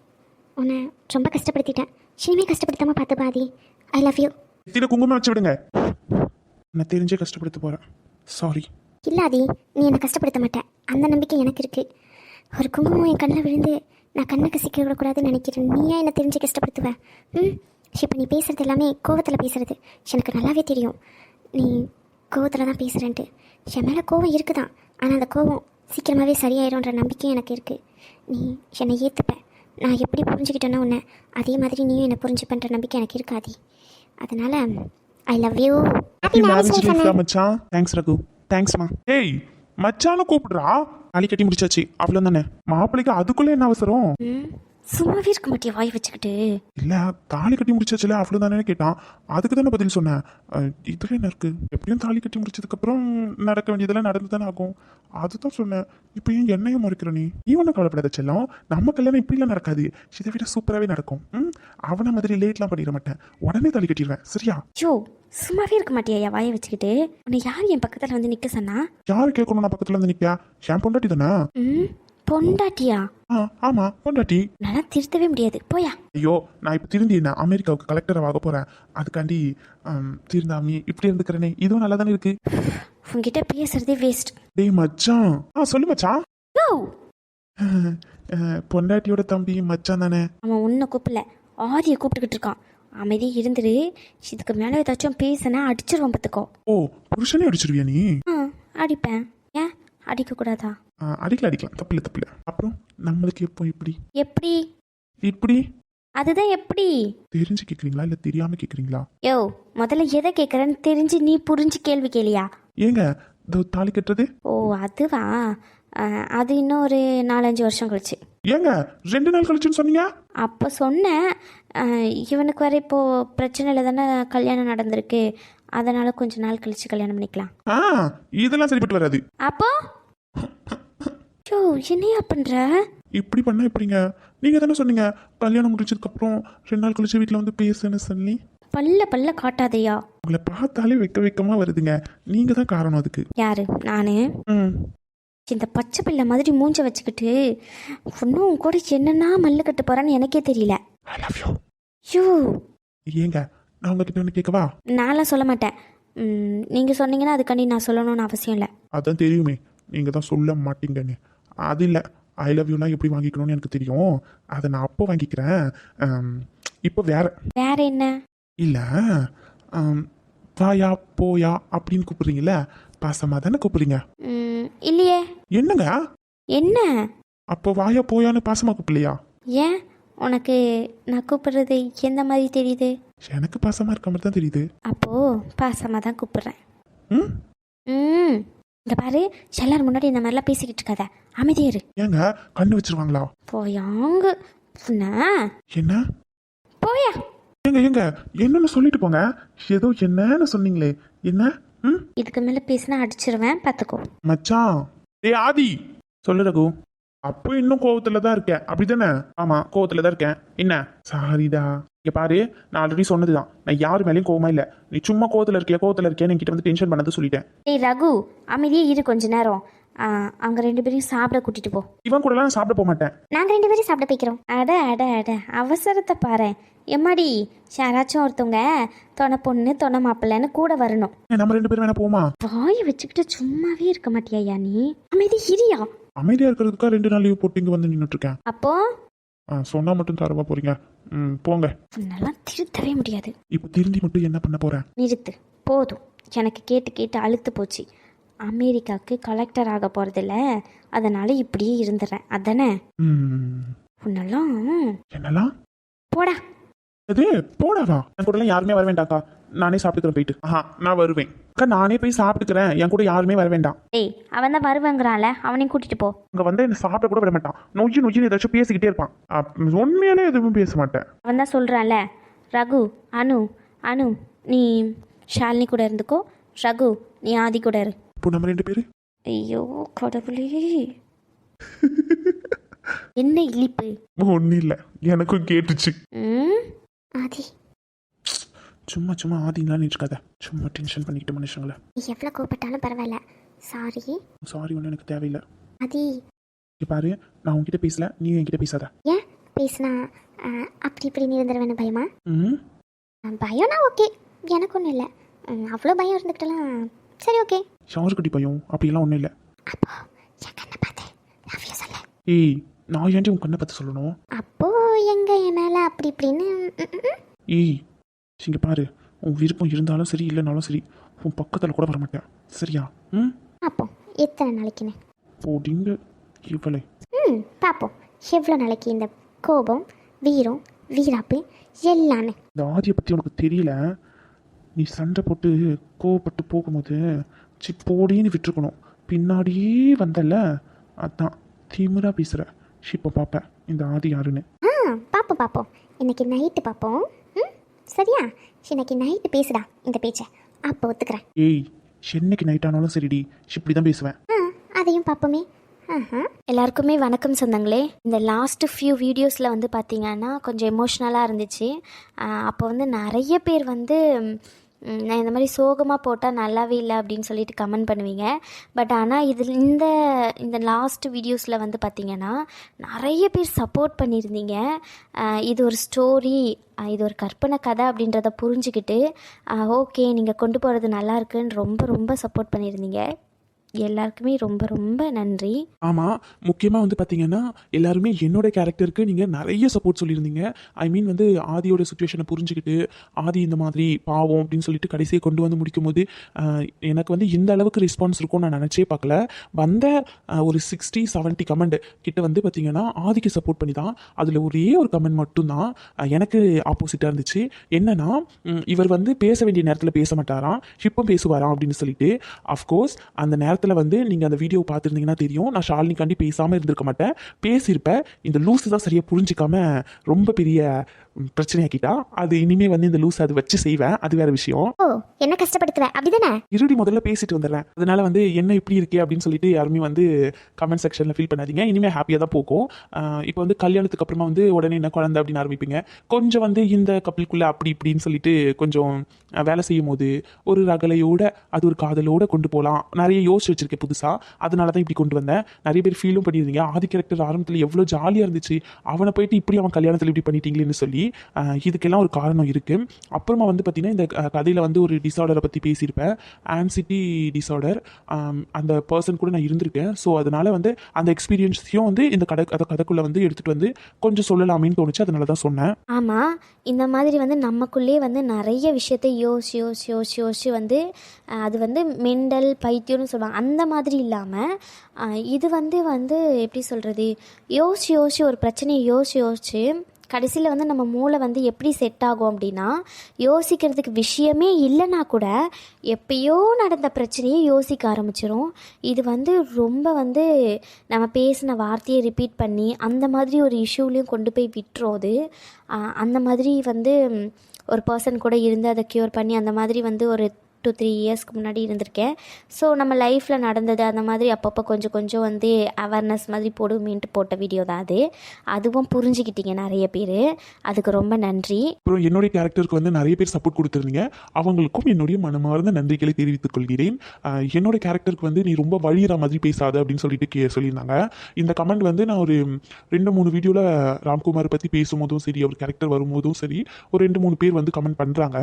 உன்னை ரொம்ப கஷ்டப்படுத்திட்டேன். இனிமே கஷ்டப்படுத்தாம பார்த்து பாதி. I love you. நெத்தியில குங்குமம் வச்சு விடுங்க. நான் தெரிஞ்சே கஷ்டப்படுத்த போறேன், சாரி. இல்லை ஆதி, நீ என்னை கஷ்டப்படுத்த மாட்டேன், அந்த நம்பிக்கை எனக்கு இருக்கு. ஒரு குங்குமம் என் கண்ணில் விழுந்து நான் கண்ணுக்கு சிக்க விடக்கூடாதுன்னு நினைக்கிறேன். நீயா என்னை தெரிஞ்சு கஷ்டப்படுத்துவேன்? இப்போ நீ பேசுகிறது எல்லாமே கோவத்தில் பேசுகிறது. எனக்கு நல்லாவே தெரியும் நீ கோவத்தில் தான் பேசுகிறேன்ட்டு. என் மேலே கோவம் இருக்குதான், ஆனால் அந்த கோவம் சீக்கிரமாகவே சரியாயிடும்ன்ற நம்பிக்கையும் எனக்கு இருக்குது. நீ என்னை ஏற்றுப்பேன். நான் எப்படி புரிஞ்சுக்கிட்டேன்னா உன்னை, அதே மாதிரி நீயும் என்னை புரிஞ்சுப்பேன்ற நம்பிக்கை எனக்கு இருக்காது. அதனால் I love you. Happy marriage life மச்சான். தேங்க்ஸ் ரகு. தேங்க்ஸ்மா. ஏய் மச்சான கூப்பிடுறா. தாலி கட்டி முடிச்சாச்சு, அவ்வளோ தானே. மாப்பிள்ளைக்கு அதுக்குள்ளே என்ன அவசரம்? சும்மாவே இருக்க மாட்டியா வாய் வச்சுக்கிட்டு? இல்லை, தாலி கட்டி முடிச்சாச்சுல, அவ்வளோ தானே கேட்டான். அதுக்கு தானே பதில் சொன்னேன். இதில் என்ன இருக்குது? எப்படியும் தாலி கட்டி முடிச்சதுக்கப்புறம் நடக்க வேண்டியதெல்லாம் நடந்து தானே ஆகும், அதுதான் சொன்னேன். இப்போ ஏன் என்னையும் மறைக்கிற நீ? ஒன்றும் கவலைப்படாத செல்லம், நம்ம கல்யாணம் இப்படிலாம் நடக்காது, இதை விட சூப்பராகவே நடக்கும். அவனை மாதிரி லேட்லாம் பண்ணிட மாட்டேன், உடனே தாலி கட்டிடுவேன், சரியா? ஜோ சும்மாவே இருக்க மாட்டியா வாயை வச்சுக்கிட்டு? உன்னை யார் என் பக்கத்தில் வந்து நிற்க சொன்னா? யார் கேட்கணும் நான் பக்கத்தில் வந்து நிற்க? என் பொண்டாட்டி தானே. பொண்டாட்டியா? ஆமா பொண்டாட்டி. நல்லா திருத்தவே முடியாது, போயா. ஐயோ, நான் இப்போ திருந்தி என்ன அமெரிக்காவுக்கு கலெக்டரை ஆக போறேன், அதுக்காண்டி திருந்தாமி இப்படி இருந்துக்கிறேனே, இதுவும் நல்லா தானே இருக்கு. உங்ககிட்ட பேசுறதே வேஸ்ட். டேய் மச்சான். சொல்லு மச்சான். யோ பொண்டாட்டியோட தம்பி மச்சான் தானே. அவன் உன்னை கூப்பிடல, ஆதியை கூப்பிட்டுக்கிட்டு இருக்கான். அமைதியாக இருந்துரு, இதுக்கு மேலே ஏதாச்சும் பேசினா அடிச்சிருவோம் பார்த்துக்கோ. ஓ, புருஷனே அடிச்சிருவியா நீ? அடிப்பேன். ஏன் அடிக்கக்கூடாதா? அடிக்கலாம், தப்பில்லை. அப்புறம் நம்மளுக்கு எப்போ இப்படி எப்படி? இப்படி அதுதான் எப்படி? தெரிஞ்சு கேட்குறீங்களா இல்லை தெரியாமல் கேட்குறீங்களா? யோ, முதல்ல எதை கேட்குறேன்னு தெரிஞ்சு நீ புரிஞ்சு கேள்வி கேளியா? ஏங்க இந்த தாலி கட்டுறது? ஓ, அதுவா? அது இன்னும் ஒரு 4-5 வருஷம் கழிச்சு. ஏங்க 2 நாள் கழிச்சுன்னு சொன்னீங்க? அப்போ சொன்னேன், இவனுக்கு வர இப்போது பிரச்சனையில் தானே கல்யாணம் நடந்திருக்கு, அதனால் கொஞ்ச நாள் கழிச்சு கல்யாணம் பண்ணிக்கலாம். ஆ இதெல்லாம் சரிப்பட்டு வராது. அப்போ யோ, என்னையா பண்ணுற? இப்படி பண்ணா எப்படிங்க? நீங்க தானே சொன்னீங்க கல்யாணம் முடிச்சதுக்கப்புறம் 2 நாள் கழிச்சு வீட்டில் வந்து பேசுன்னு சொல்லி. பல்ல காட்டாதையா? உங்களை பார்த்தாலே வெக்கமா வருதுங்க. நீங்க தான் காரணம் அதுக்கு. யாரு? நானு? ம். இந்த பச்சை பிள்ளை மாதிரி மூஞ்ச வச்சுக்கிட்டு இன்னும் கூட என்னன்னா மல்லு கட்டு போறான்னு எனக்கே தெரியல. I love you. யூ. ஏங்க நான் உங்ககிட்ட ஒன்று கேட்கவா? நான்லாம் சொல்ல மாட்டேன். நீங்கள் சொன்னீங்கன்னா அதுக்காண்டி நான் சொல்லணும்னு அவசியம் இல்லை. அதான் தெரியுமே நீங்கள் தான் சொல்ல மாட்டீங்கன்னு. அது இல்லை, ஐ லவ் யூலாம் எப்படி வாங்கிக்கணும்னு எனக்கு தெரியும். அதை நான் அப்போ வாங்கிக்கிறேன். இப்போ வேற என்ன? இல்லை, வாயா போயா அப்படின்னு கூப்பிடுறீங்களே, பாசமாக தானே கூப்பிடுறீங்க? இல்லையே. என்னங்க என்ன? அப்போ வாயா போயான்னு பாசமாக கூப்பிடலையா? ஏன் உனக்கு நான் கூப்பிடுறது எந்த மாதிரி தெரியுது? எனக்கு பாசமாக இருக்க மாதிரி தான் தெரியுது. அப்போ பாசமாக தான் கூப்பிடுறேன். ம் இங்க பாரு, எல்லாரும் முன்னாடி இந்த மாதிரிலாம் பேசிக்கிட்டு இருக்காத, அமைதியா இரு. ஏங்க கண்ணு வச்சிருவாங்களா? போயாங்க. என்ன? போயா. ஏங்க என்னன்னு சொல்லிட்டு போங்க. ஏதோ என்னன்னு சொன்னீங்களே, என்ன? இதுக்கு மேல பேசினா அடிச்சிருவேன், பாத்துக்கோ. மச்சான். ஆதி சொல்லு ரகு. அப்போ இன்னும் கோவத்துல தான் இருக்கேன் அப்படிதானே? ஆமா, கோவத்துல தான் இருக்கேன். என்ன? சாரிடா. இங்க பாரு, நான் ஆல்ரெடி சொன்னதுதான், நான் யாரு மேலேயும் கோவமா இல்ல. நீ சும்மா கோவத்துல இருக்கேன்னு என்கிட்ட வந்து டென்ஷன் பண்ணது சொல்லிட்டேன். ஏய் ரகு, அமைதியே இரு கொஞ்ச நேரம். அவங்க 2 பேரையும் சாப்பிட கூட்டிட்டு போ. இவன் கூட எல்லாம் சாப்பிட போக மாட்டேன். நாங்கள் 2 பேரும் சாப்பிட போய்க்கிறோம். அட அவசரத்தை பாரு. எம்மாடி, யாராச்சும் ஒருத்தவங்க தொண பொண்ணு தொண மாப்பிள்ளைன்னு கூட வரணும். நம்ம 2 பேரும் வேணா போமா? வாய் வச்சுக்கிட்டு சும்மாவே இருக்க மாட்டியா நீ? அமைதி இரியா. அமைதியா இருக்கிறதுக்கா 2 நாள் லீவ் போட்டு இங்க வந்து நின்னுட்டு இருக்கேன். அப்போ சொன்னா மட்டும் தரவா போறீங்க? போங்க. உன்னெல்லாம் திருத்தவே முடியாது. இப்போ திருந்தி மட்டும் என்ன பண்ண போறேன்? நிறுத்து, போதும். எனக்கு கேட்டு அழுத்து போச்சு. அமெரிக்காவுக்கு கலெக்டர் ஆக போறதில்ல, அதனால இப்படியே இருந்துடுறேன், அதானே? உன்னெல்லாம் என்னெல்லாம்? போடா. அது போடாவா? என் கூட யாருமே வர வேண்டாக்கா, நானே சாப்பிட்டுக்கிறேன் போயிட்டு. நான் வருவேன் அக்கா, நானே போய் சாப்பிட்டுக்கிறேன். என் கூட யாருமே வர வேண்டாம். ஏய், அவன் தான் வருவேங்கிறான்ல, அவனையும் கூட்டிட்டு போ. அங்க வந்து என்ன சாப்பிட கூட விட மாட்டான். நொய்யு ஏதாச்சும் பேசிக்கிட்டே இருப்பான். உண்மையாலே எதுவும் பேச மாட்டேன். அவன் தான் சொல்றான்ல, ரகு, அனு நீ ஷாலினி கூட இருந்துக்கோ, ரகு நீ ஆதி கூட இரு. இப்போ நம்ம 2 பேரு. ஐயோ கடவுளே, என்ன இழிப்பு. ஒன்றும் இல்லை, எனக்கும் கேட்டுச்சு. ஆதி, சும்மா ஆதிங்களான்னு இருக்காத. சும்மா டென்ஷன் பண்ணிக்கிட்டு மனுஷங்கள. நீ எவ்வளோ கோவப்பட்டாலும் பரவாயில்ல. சாரி ஒன்றும் எனக்கு தேவையில்லை. ஆதி, பாரு, நான் உங்ககிட்ட பேசல, நீ என்கிட்ட பேசாத. ஏன் பேசுனா அப்படி இப்படி இருந்துருவேன்னு பயமா? பயம்னா ஓகே, எனக்கு ஒன்றும் இல்லை. அவ்வளோ பயம் இருந்துக்கிட்டலாம். சரி, ஓகே. ஷார்குட்டி பயம் அப்படியெல்லாம் ஒன்றும் இல்லை. அப்போ என் கண்ணை பார்த்து லவ் யூ சொல்ல. ஏய், நான் ஏன்டி உன் கண்ணை பார்த்து சொல்லணும்? அப்போ எங்க என் மேலே அப்படி இப்படின்னு. ஏய், இங்க பாரு, உன் விருப்பம் இருந்தாலும் சரி இல்லைனாலும் சரி, உன் பக்கத்தில் கூட வரமாட்டேன், சரியா? அப்போ எத்தனை நாளைக்குன்னு போடிங்க இவளை. பார்ப்போம் எவ்வளோ நாளைக்கு இந்த கோபம், வீரம், வீராப்பு எல்லாமே. இந்த ஆதியை பற்றி உனக்கு தெரியல. நீ சண்டை போட்டு கோவப்பட்டு போகும்போது போடின்னு விட்டுருக்கணும். பின்னாடியே வந்தல, அதான் திமிரா பேசுகிற. இப்போ பார்ப்பேன் இந்த ஆதி யாருன்னு. பார்ப்போம் இன்னைக்கு நைட்டு பார்ப்போம். சரியா? இன்னைக்கு நைட்டு பேசுடா இந்த பேச்சை, அப்போ ஒத்துக்கிறேன். ஏய், என்னைக்கு நைட் ஆனாலும் சரிடி, இப்படி தான் பேசுவேன். அதையும் பார்ப்போமே. எல்லாருக்குமே வணக்கம் சொந்தங்களே. இந்த லாஸ்ட் ஃபியூ வீடியோஸில் வந்து பார்த்திங்கன்னா கொஞ்சம் எமோஷ்னலாக இருந்துச்சு. அப்போ வந்து நிறைய பேர் வந்து நான் இந்த மாதிரி சோகமாக போட்டால் நல்லாவே இல்லை அப்படின்னு சொல்லிட்டு கமெண்ட் பண்ணுவீங்க. பட் ஆனால் இதில் இந்த லாஸ்ட் வீடியோஸில் வந்து பார்த்திங்கன்னா நிறைய பேர் சப்போர்ட் பண்ணியிருந்தீங்க. இது ஒரு ஸ்டோரி, இது ஒரு கற்பனை கதை அப்படின்றத புரிஞ்சுக்கிட்டு ஓகே நீங்கள் கொண்டு போகிறது நல்லா இருக்குன்னு ரொம்ப ரொம்ப சப்போர்ட் பண்ணியிருந்தீங்க. எல்லாருக்குமே ரொம்ப ரொம்ப நன்றி. ஆமாம், முக்கியமாக வந்து பார்த்தீங்கன்னா எல்லாருமே என்னோட கேரக்டருக்கு நீங்கள் நிறைய சப்போர்ட் சொல்லியிருந்தீங்க. ஐ மீன் வந்து ஆதியோட சுச்சுவேஷனை புரிஞ்சுக்கிட்டு ஆதி இந்த மாதிரி பாவம் அப்படின்னு சொல்லிட்டு கடைசியை கொண்டு வந்து முடிக்கும்போது எனக்கு வந்து இந்த அளவுக்கு ரெஸ்பான்ஸ் இருக்கும்னு நான் நினச்சே பார்க்கல. வந்த ஒரு 60-70 கமெண்ட் கிட்ட வந்து பார்த்தீங்கன்னா ஆதிக்கு சப்போர்ட் பண்ணி தான். அதில் ஒரே ஒரு கமெண்ட் மட்டும்தான் எனக்கு ஆப்போசிட்டாக இருந்துச்சு. என்னன்னா இவர் வந்து பேச வேண்டிய நேரத்தில் பேச மாட்டாராம், இப்போ பேசுவாராம் அப்படின்னு சொல்லிட்டு. அஃப்கோர்ஸ் அந்த நேரத்தில் வந்து நீங்கள் அந்த வீடியோ பார்த்துருந்தீங்கன்னா தெரியும், நான் ஷாலினிக்காண்டி பேசாமல் இருந்திருக்க மாட்டேன், பேசியிருப்பேன். இந்த லூஸு தான் சரியாக புரிஞ்சிக்காம ரொம்ப பெரிய பிரச்சனையாக்கிட்டா. அது இனிமே வந்து இந்த லூஸ் அது வச்சு செய்வேன், அது வேற விஷயம். ஓ, என்ன கஷ்டப்படுத்துவேன் அப்படிதானே? இருடி முதல்ல பேசிட்டு வந்துடுறேன். அதனால வந்து என்ன இப்படி இருக்கே அப்படின்னு சொல்லிட்டு யாருமே வந்து கமெண்ட் செக்ஷனில் ஃபீல் பண்ணாதீங்க. இனிமேல் ஹாப்பியாக தான் போகும். இப்போ வந்து கல்யாணத்துக்கு அப்புறமா வந்து உடனே என்ன குழந்தை அப்படின்னு ஆரம்பிப்பீங்க. கொஞ்சம் வந்து இந்த கப்பலுக்குள்ளே அப்படி இப்படின்னு சொல்லிட்டு கொஞ்சம் வேலை செய்யும் போது ஒரு ரகலையோட அது ஒரு காதலோட கொண்டு போகலாம் நிறைய யோசிச்சு வச்சிருக்கேன் புதுசாக. அதனால தான் இப்படி கொண்டு வந்தேன். நிறைய பேர் ஃபீலும் பண்ணியிருந்தீங்க, ஆதி கேரக்டர் ஆரம்பத்தில் எவ்வளோ ஜாலியாக இருந்துச்சு, அவனை போயிட்டு இப்படி அவன் கல்யாணத்தில் இப்படி பண்ணிட்டீங்களேன்னு சொல்லி. இதுக்கெல்லாம் ஒரு காரணம் இருக்குது. அப்புறமா வந்து பார்த்தீங்கன்னா இந்த கதையில் வந்து ஒரு டிஸார்டரை பற்றி பேசியிருப்பேன், ஆன்சிட்டி டிஸார்டர். அந்த பர்சன் கூட நான் இருந்திருக்கேன். ஸோ அதனால் வந்து அந்த எக்ஸ்பீரியன்ஸையும் வந்து இந்த கதைக்குள்ளே வந்து எடுத்துகிட்டு வந்து கொஞ்சம் சொல்லலாமேன்னு தோணுச்சு, அதனால தான் சொன்னேன். ஆமாம், இந்த மாதிரி வந்து நமக்குள்ளே வந்து நிறைய விஷயத்தை யோசிச்சு வந்து அது வந்து மெண்டல் பைத்தியம்னு சொல்லுவாங்க. அந்த மாதிரி இல்லாமல் இது வந்து எப்படி சொல்கிறது, யோசிச்சு ஒரு பிரச்சனையை யோசிச்சு கடைசியில் வந்து நம்ம மூளை வந்து எப்படி செட் ஆகும் அப்படின்னா, யோசிக்கிறதுக்கு விஷயமே இல்லைன்னா கூட எப்பயோ நடந்த பிரச்சனையை யோசிக்க ஆரம்பிச்சிரும். இது வந்து ரொம்ப வந்து நம்ம பேசின வார்த்தையை ரிப்பீட் பண்ணி அந்த மாதிரி ஒரு இஷ்யூலையும் கொண்டு போய் விட்டுரும். அது அந்த மாதிரி வந்து ஒரு பர்சன் கூட இருந்து அதை க்யூர் பண்ணி அந்த மாதிரி வந்து ஒரு 2-3 இயர்ஸ்க்கு முன்னாடி இருந்திருக்கேன். ஸோ நம்ம லைஃப்பில் நடந்தது அந்த மாதிரி அப்பப்போ கொஞ்சம் வந்து அவேர்னஸ் மாதிரி போடுமேன்ட்டு போட்ட வீடியோ தான் அது. அதுவும் புரிஞ்சுக்கிட்டீங்க நிறைய பேர், அதுக்கு ரொம்ப நன்றி. அப்புறம் என்னுடைய கேரக்டருக்கு வந்து நிறைய பேர் சப்போர்ட் கொடுத்துருந்தீங்க, அவங்களுக்கும் என்னுடைய மனமார்ந்த நன்றிகளை தெரிவித்துக் கொள்கிறேன். என்னோட கேரக்டருக்கு வந்து நீ ரொம்ப வழிகிற மாதிரி பேசாத அப்படின்னு சொல்லிட்டு சொல்லியிருந்தாங்க. இந்த கமெண்ட் வந்து நான் ஒரு 2-3 வீடியோவில் ராம்குமார் பற்றி பேசும்போதும் சரி, அவர் கேரக்டர் வரும்போதும் சரி, ஒரு 2-3 பேர் வந்து கமெண்ட் பண்ணுறாங்க.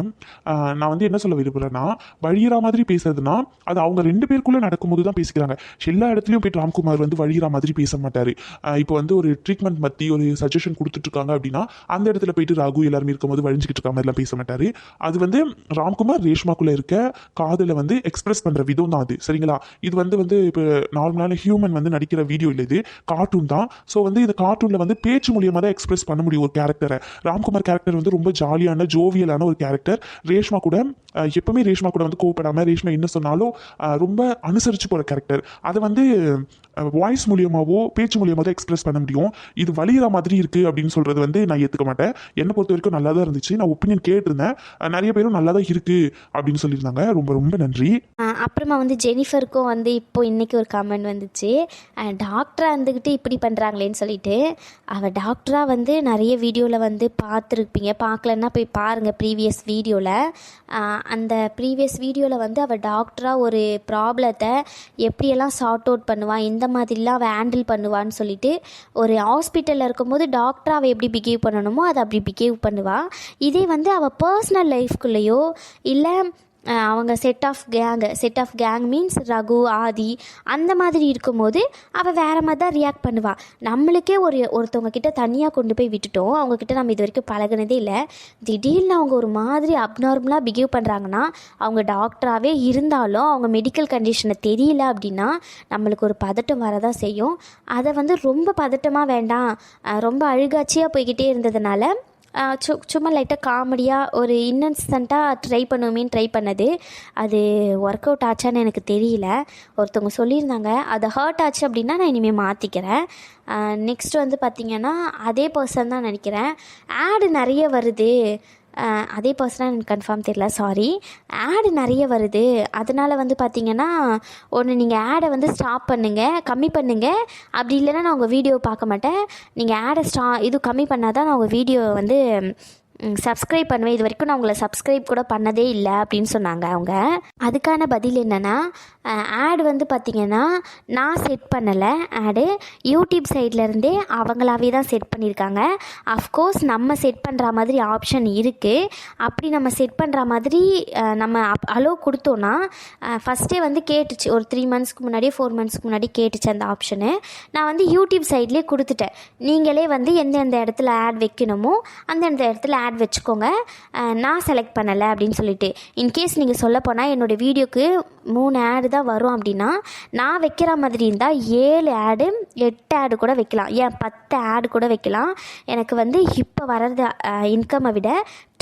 நான் வந்து என்ன சொல்ல விரும்புகிறேன்னா, வழிகிற மாதிரி பேசுறதுன்னா அது அவங்க 2 பேருக்குள்ள நடக்கும்போது தான் பேசிக்கிறாங்க. எல்லா இடத்துலையும் போயிட்டு ராம்குமார் வந்து வழிகிற மாதிரி பேச மாட்டார். இப்போ வந்து ஒரு ட்ரீட்மெண்ட் பற்றி ஒரு சஜஷன் கொடுத்துட்டு இருக்காங்க அப்படின்னா அந்த இடத்துல போயிட்டு ராகு எல்லாருமே இருக்கும்போது வழிஞ்சிக்கிட்டு இருக்க மாதிரிலாம் பேச மாட்டார். அது வந்து ராம்குமார் ரேஷ்மாக்குள்ளே இருக்க காதலை வந்து எக்ஸ்பிரஸ் பண்ணுற விதம் தான் அது, சரிங்களா? இது வந்து இப்போ நார்மலான ஹியூமன் வந்து நடிக்கிற வீடியோ இல்லை, இது கார்ட்டூன் தான். ஸோ வந்து இந்த கார்ட்டூனில் வந்து பேச்சு மூலியமாக தான் எக்ஸ்பிரஸ் பண்ண முடியும் ஒரு கேரக்டரை. ராம்குமார் கேரக்டர் வந்து ரொம்ப ஜாலியான ஜோவியலான ஒரு கேரக்டர். ரேஷ்மா கூட எப்பவுமே ரேஷ்மா கூட வந்து கோவப்படாமல் ரேஷ்மா என்ன சொன்னாலும் ரொம்ப அனுசரித்து போகிற கேரக்டர். அதை வந்து வாய்ஸ் மூலியமாகவோ பேச்சு மூலியமாக தான் எக்ஸ்பிரஸ் பண்ண முடியும். இது வழிகிற மாதிரி இருக்குது அப்படின்னு சொல்கிறது வந்து நான் ஏற்றுக்க மாட்டேன். என்னை பொறுத்த வரைக்கும் நல்லா தான் இருந்துச்சு. நான் ஒப்பீனியன் கேட்டிருந்தேன், நிறைய பேரும் நல்லா தான் இருக்குது அப்படின்னு சொல்லியிருந்தாங்க. ரொம்ப ரொம்ப நன்றி. அப்புறமா வந்து ஜெனிஃபருக்கும் வந்து இன்றைக்கி ஒரு கமெண்ட் வந்துச்சு, டாக்டராக இருந்துக்கிட்டு இப்படி பண்ணுறாங்களேன்னு சொல்லிட்டு. அவள் டாக்டராக வந்து நிறைய வீடியோவில் வந்து பார்த்துருப்பீங்க, பார்க்கலன்னா போய் பாருங்கள் ப்ரீவியஸ் வீடியோவில். அந்த ப்ரீவியஸ் வீடியோவில் வந்து அவள் டாக்டராக ஒரு ப்ராப்ளத்தை எப்படியெல்லாம் சார்ட் அவுட் பண்ணுவாள், எந்த மாதிரிலாம் அவள் ஹேண்டில் பண்ணுவான்னு சொல்லிட்டு ஒரு ஹாஸ்பிட்டலில் இருக்கும்போது டாக்டராக அவள் எப்படி பிஹேவ் பண்ணணுமோ அதை அப்படி பிஹேவ் பண்ணுவாள். இதே வந்து அவள் பர்சனல் லைஃப்குள்ளேயோ இல்லை அவங்க set of gang means Raghu Aadhi அந்த மாதிரி இருக்கும்போது அவள் வேறு மாதிரி தான் ரியாக்ட் பண்ணுவாள். நம்மளுக்கே ஒருத்தவங்க கிட்ட தனியாக கொண்டு போய் விட்டுட்டோம், அவங்கக்கிட்ட நம்ம இது வரைக்கும் பழகினதே இல்லை, திடீர்னு அவங்க ஒரு மாதிரி அப்நார்மலாக பிஹேவ் பண்ணுறாங்கன்னா அவங்க டாக்டராகவே இருந்தாலும் அவங்க மெடிக்கல் கண்டிஷனை தெரியல அப்படின்னா நம்மளுக்கு ஒரு பதட்டம் வரதான் செய்யும். அதை வந்து ரொம்ப பதட்டமாக வேண்டாம், ரொம்ப அழுகாட்சியாக போய்கிட்டே இருந்ததுனால சும்மா லைட்டாக காமெடியாக ஒரு இன்னசென்ட்டாக ட்ரை பண்ணது. அது ஒர்க் அவுட் ஆச்சான்னு எனக்கு தெரியல. ஒருத்தவங்க சொல்லியிருந்தாங்க அது ஹர்ட் ஆச்சு அப்படின்னா நான் இனிமேல் மாற்றிக்கிறேன். நெக்ஸ்ட் வந்து பார்த்திங்கன்னா அதே பர்சன் தான் நினைக்கிறேன், ஆடு நிறைய வருது, அதே பர்சனாக எனக்கு கன்ஃபார்ம் தெரியல, சாரி. ஆடு நிறைய வருது, அதனால் வந்து பார்த்திங்கன்னா ஒன்று நீங்கள் ஆடை வந்து ஸ்டாப் பண்ணுங்கள், கம்மி பண்ணுங்கள், அப்படி இல்லைன்னா நான் உங்கள் வீடியோ பார்க்க மாட்டேன். நீங்கள் ஆடை கம்மி பண்ணால் தான் நான் உங்கள் வீடியோ வந்து சப்ஸ்கிரைப் பண்ணுவேன், இது வரைக்கும் நான் உங்களை சப்ஸ்கிரைப் கூட பண்ணதே இல்லை அப்படின்னு சொன்னாங்க அவங்க. அதுக்கான பதில் என்னென்னா, ஆடு வந்து பார்த்திங்கன்னா நான் செட் பண்ணலை, ஆடு யூடியூப் சைட்லேருந்தே அவங்களாவே தான் செட் பண்ணியிருக்காங்க. அஃப்கோர்ஸ் நம்ம செட் பண்ணுற மாதிரி ஆப்ஷன் இருக்குது. அப்படி நம்ம செட் பண்ணுற மாதிரி நம்ம அலோ கொடுத்தோன்னா ஃபஸ்ட்டே வந்து கேட்டுச்சு, ஒரு 3 மந்த்ஸ்க்கு முன்னாடியே 4 மந்த்ஸ்க்கு முன்னாடி கேட்டுச்சு அந்த ஆப்ஷனு. நான் வந்து யூடியூப் சைட்லேயே கொடுத்துட்டேன், நீங்களே வந்து எந்தெந்த இடத்துல ஆட் வைக்கணுமோ அந்தந்த இடத்துல ஆட் வச்சுக்கோங்க, நான் செலக்ட் பண்ணலை அப்படின்னு சொல்லிட்டு. இன்கேஸ் நீங்கள் சொல்ல போனால் என்னோடய வீடியோக்கு 3 ஆடு தான் வரும் அப்படின்னா, நான் வைக்கிற மாதிரி இருந்தால் 7 ஆடு 8 ஆடு கூட வைக்கலாம், ஏன் 10 ஆடு கூட வைக்கலாம். எனக்கு வந்து இப்போ வர்றது இன்கம்மை விட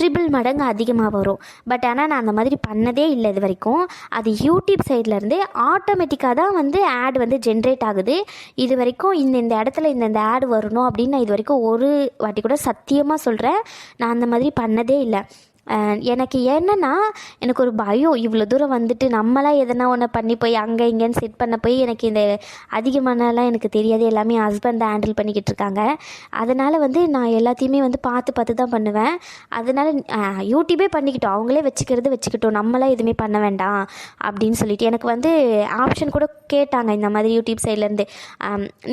ட்ரிபிள் மடங்கு அதிகமாக வரும். பட் ஆனால் நான் அந்த மாதிரி பண்ணதே இல்லை இது வரைக்கும். அது யூடியூப் சைட்லேருந்து ஆட்டோமேட்டிக்காக தான் வந்து ஆட் வந்து ஜென்ரேட் ஆகுது. இது வரைக்கும் இந்த இடத்துல இந்த ஆடு வரணும் அப்படின்னு நான் இது வரைக்கும் ஒரு வாட்டி கூட சத்தியமாக சொல்கிறேன், நான் அந்த மாதிரி பண்ணதே இல்லை. எனக்கு என்னென்னா, எனக்கு ஒரு பயம், இவ்வளோ தூரம் வந்துட்டு நம்மளாம் எதனா ஒன்று பண்ணி போய் அங்கே இங்கேன்னு செட் பண்ண போய் எனக்கு இந்த அதிகமானலாம் எனக்கு தெரியாது, எல்லாமே ஹஸ்பண்ட் தான் ஹேண்டில் பண்ணிக்கிட்டு இருக்காங்க. அதனால் வந்து நான் எல்லாத்தையுமே வந்து பார்த்து தான் பண்ணுவேன். அதனால் யூடியூபே பண்ணிக்கிட்டோம், அவங்களே வச்சுக்கிட்டோம், நம்மளாம் எதுவுமே பண்ண வேண்டாம் அப்படின்னு சொல்லிட்டு. எனக்கு வந்து ஆப்ஷன் கூட கேட்டாங்க இந்த மாதிரி யூடியூப் சைட்லேருந்து,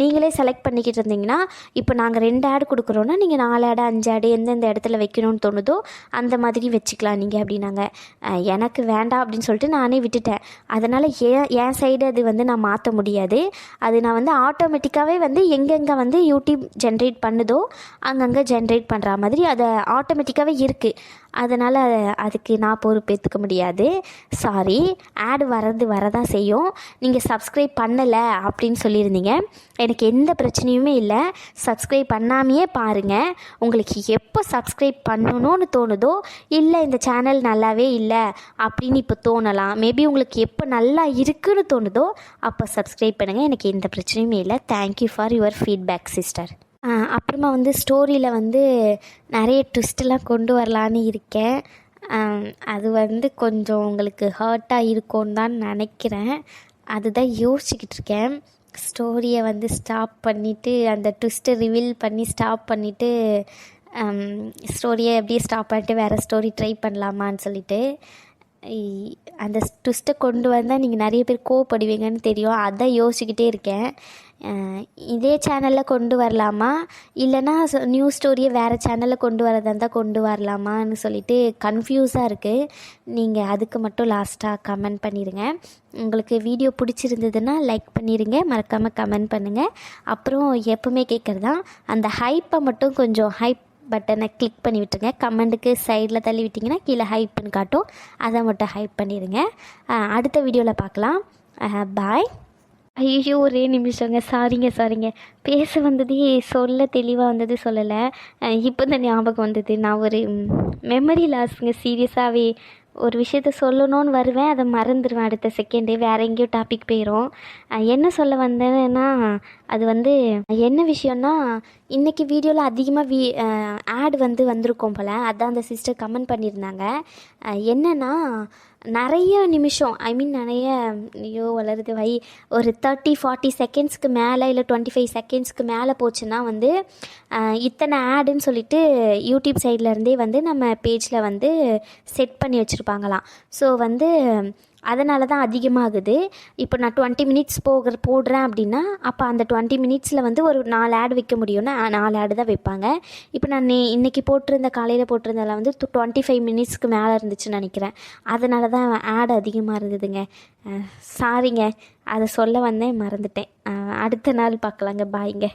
நீங்களே செலக்ட் பண்ணிக்கிட்டு இருந்தீங்கன்னா இப்போ நாங்கள் 2 ஆடு கொடுக்குறோன்னா நீங்கள் 4 ஆடு 5 ஆடு எந்தெந்த இடத்துல வைக்கணும்னு தோணுதோ அந்த மாதிரி வச்சுக்கலாம் நீங்கள் அப்படின்னாங்க. எனக்கு வேண்டாம் அப்படின்னு சொல்லிட்டு நானே விட்டுட்டேன். அதனால் என் சைடு அது வந்து நான் மாற்ற முடியாது. அது நான் வந்து ஆட்டோமேட்டிக்காகவே வந்து எங்கெங்கே வந்து யூடியூப் ஜென்ரேட் பண்ணுதோ அங்கங்கே ஜென்ரேட் பண்ணுற மாதிரி அது ஆட்டோமேட்டிக்காகவே இருக்குது. அதனால் அதுக்கு நான் பொறுப்பேற்றுக்க முடியாது, சாரி. ஆடு வரதான் செய்யும். நீங்கள் சப்ஸ்கிரைப் பண்ணலை அப்படின்னு சொல்லியிருந்தீங்க, எனக்கு எந்த பிரச்சனையுமே இல்லை, சப்ஸ்கிரைப் பண்ணாமையே பாருங்கள். உங்களுக்கு எப்போ சப்ஸ்கிரைப் பண்ணணும்னு தோணுதோ, இல்லை இந்த சேனல் நல்லாவே இல்லை அப்படின்னு இப்போ தோணலாம், மேபி உங்களுக்கு எப்போ நல்லா இருக்குன்னு தோணுதோ அப்போ சப்ஸ்கிரைப் பண்ணுங்கள், எனக்கு எந்த பிரச்சனையுமே இல்லை. Thank you for your feedback sister. அப்புறமா வந்து ஸ்டோரியில் வந்து நிறைய ட்விஸ்டெல்லாம் கொண்டு வரலான்னு இருக்கேன். அது வந்து கொஞ்சம் உங்களுக்கு ஹர்ட்டாக இருக்கும்னு தான் நினைக்கிறேன், அதுதான் யோசிச்சுக்கிட்டு இருக்கேன். ஸ்டோரியை வந்து ஸ்டாப் பண்ணிவிட்டு அந்த ட்விஸ்ட்டை ரிவீல் பண்ணி ஸ்டாப் பண்ணிவிட்டு ஸ்டோரியை எப்படியே ஸ்டாப் பண்ணிட்டு வேறு ஸ்டோரி ட்ரை பண்ணலாமான்னு சொல்லிட்டு. அந்த ட்விஸ்ட்டை கொண்டு வந்தால் நீங்கள் நிறைய பேர் கோவப்படுவீங்கன்னு தெரியும், அதான் யோசிச்சுக்கிட்டே இருக்கேன். இதே சேனலில் கொண்டு வரலாமா, இல்லைனா நியூ ஸ்டோரியை வேறு சேனலில் கொண்டு வரதா இருந்தால் கொண்டு வரலாமான்னு சொல்லிட்டு கன்ஃபியூஸாக இருக்குது. நீங்கள் அதுக்கு மட்டும் லாஸ்ட்டாக கமெண்ட் பண்ணிடுங்க. உங்களுக்கு வீடியோ பிடிச்சிருந்ததுன்னா லைக் பண்ணிடுங்க, மறக்காமல் கமெண்ட் பண்ணுங்கள். அப்புறம் எப்பவுமே கேட்குறது தான், அந்த ஹைப்பை மட்டும் கொஞ்சம் ஹைப் பட்டனை கிளிக் பண்ணி விட்டுருங்க. கமெண்ட்டுக்கு சைடில் தள்ளி விட்டிங்கன்னா கீழே ஹைப்னு காட்டும், அதை மட்டும் ஹைப் பண்ணிடுங்க. அடுத்த வீடியோவில் பார்க்கலாம். பாய். ஐயோ ஒரே நிமிஷங்க, சாரிங்க. பேச வந்தது சொல்ல தெளிவாக வந்தது சொல்லலை, இப்போ தான் ஞாபகம் வந்தது. நான் ஒரு மெமரி லாஸுங்க, சீரியஸாகவே ஒரு விஷயத்த சொல்லணும்னு வருவேன், அதை மறந்துடுவேன் அடுத்த செகண்டே, வேறு எங்கேயோ டாபிக் போயிடும். என்ன சொல்ல வந்தேன்னா, அது வந்து என்ன விஷயம்னா, இன்றைக்கி வீடியோவில் அதிகமாக ஆட் வந்திருக்கோம் போல், அதான் அந்த சிஸ்டர் கமெண்ட் பண்ணியிருந்தாங்க. என்னென்னா நிறைய நிமிஷம், நிறைய வளருது ஒரு 30-40 செகண்ட்ஸ்க்கு மேலே இல்லை 25 செகண்ட்ஸ்க்கு மேலே போச்சுன்னா வந்து இத்தனை ஆடுன்னு சொல்லிட்டு யூடியூப் சைட்லேருந்தே வந்து நம்ம பேஜில் வந்து செட் பண்ணி வச்சுருப்பாங்களாம். ஸோ வந்து அதனால தான் அதிகமாகுது. இப்போ நான் 20 மினிட்ஸ் போடுறேன் அப்படின்னா, அப்போ அந்த 20 மினிட்ஸில் வந்து ஒரு 4 ஆடு வைக்க முடியும்னா 4 ஆடு தான் வைப்பாங்க. இப்போ நான் இன்றைக்கி காலையில் போட்டிருந்ததில் வந்து 25 மினிட்ஸ்க்கு மேலே இருந்துச்சுன்னு நினைக்கிறேன், அதனால தான் ஆடு அதிகமாக இருந்ததுங்க. சாரிங்க, அதை சொல்ல வந்தேன், மறந்துட்டேன். அடுத்த நாள் பார்க்கலாங்க, பாய்ங்க.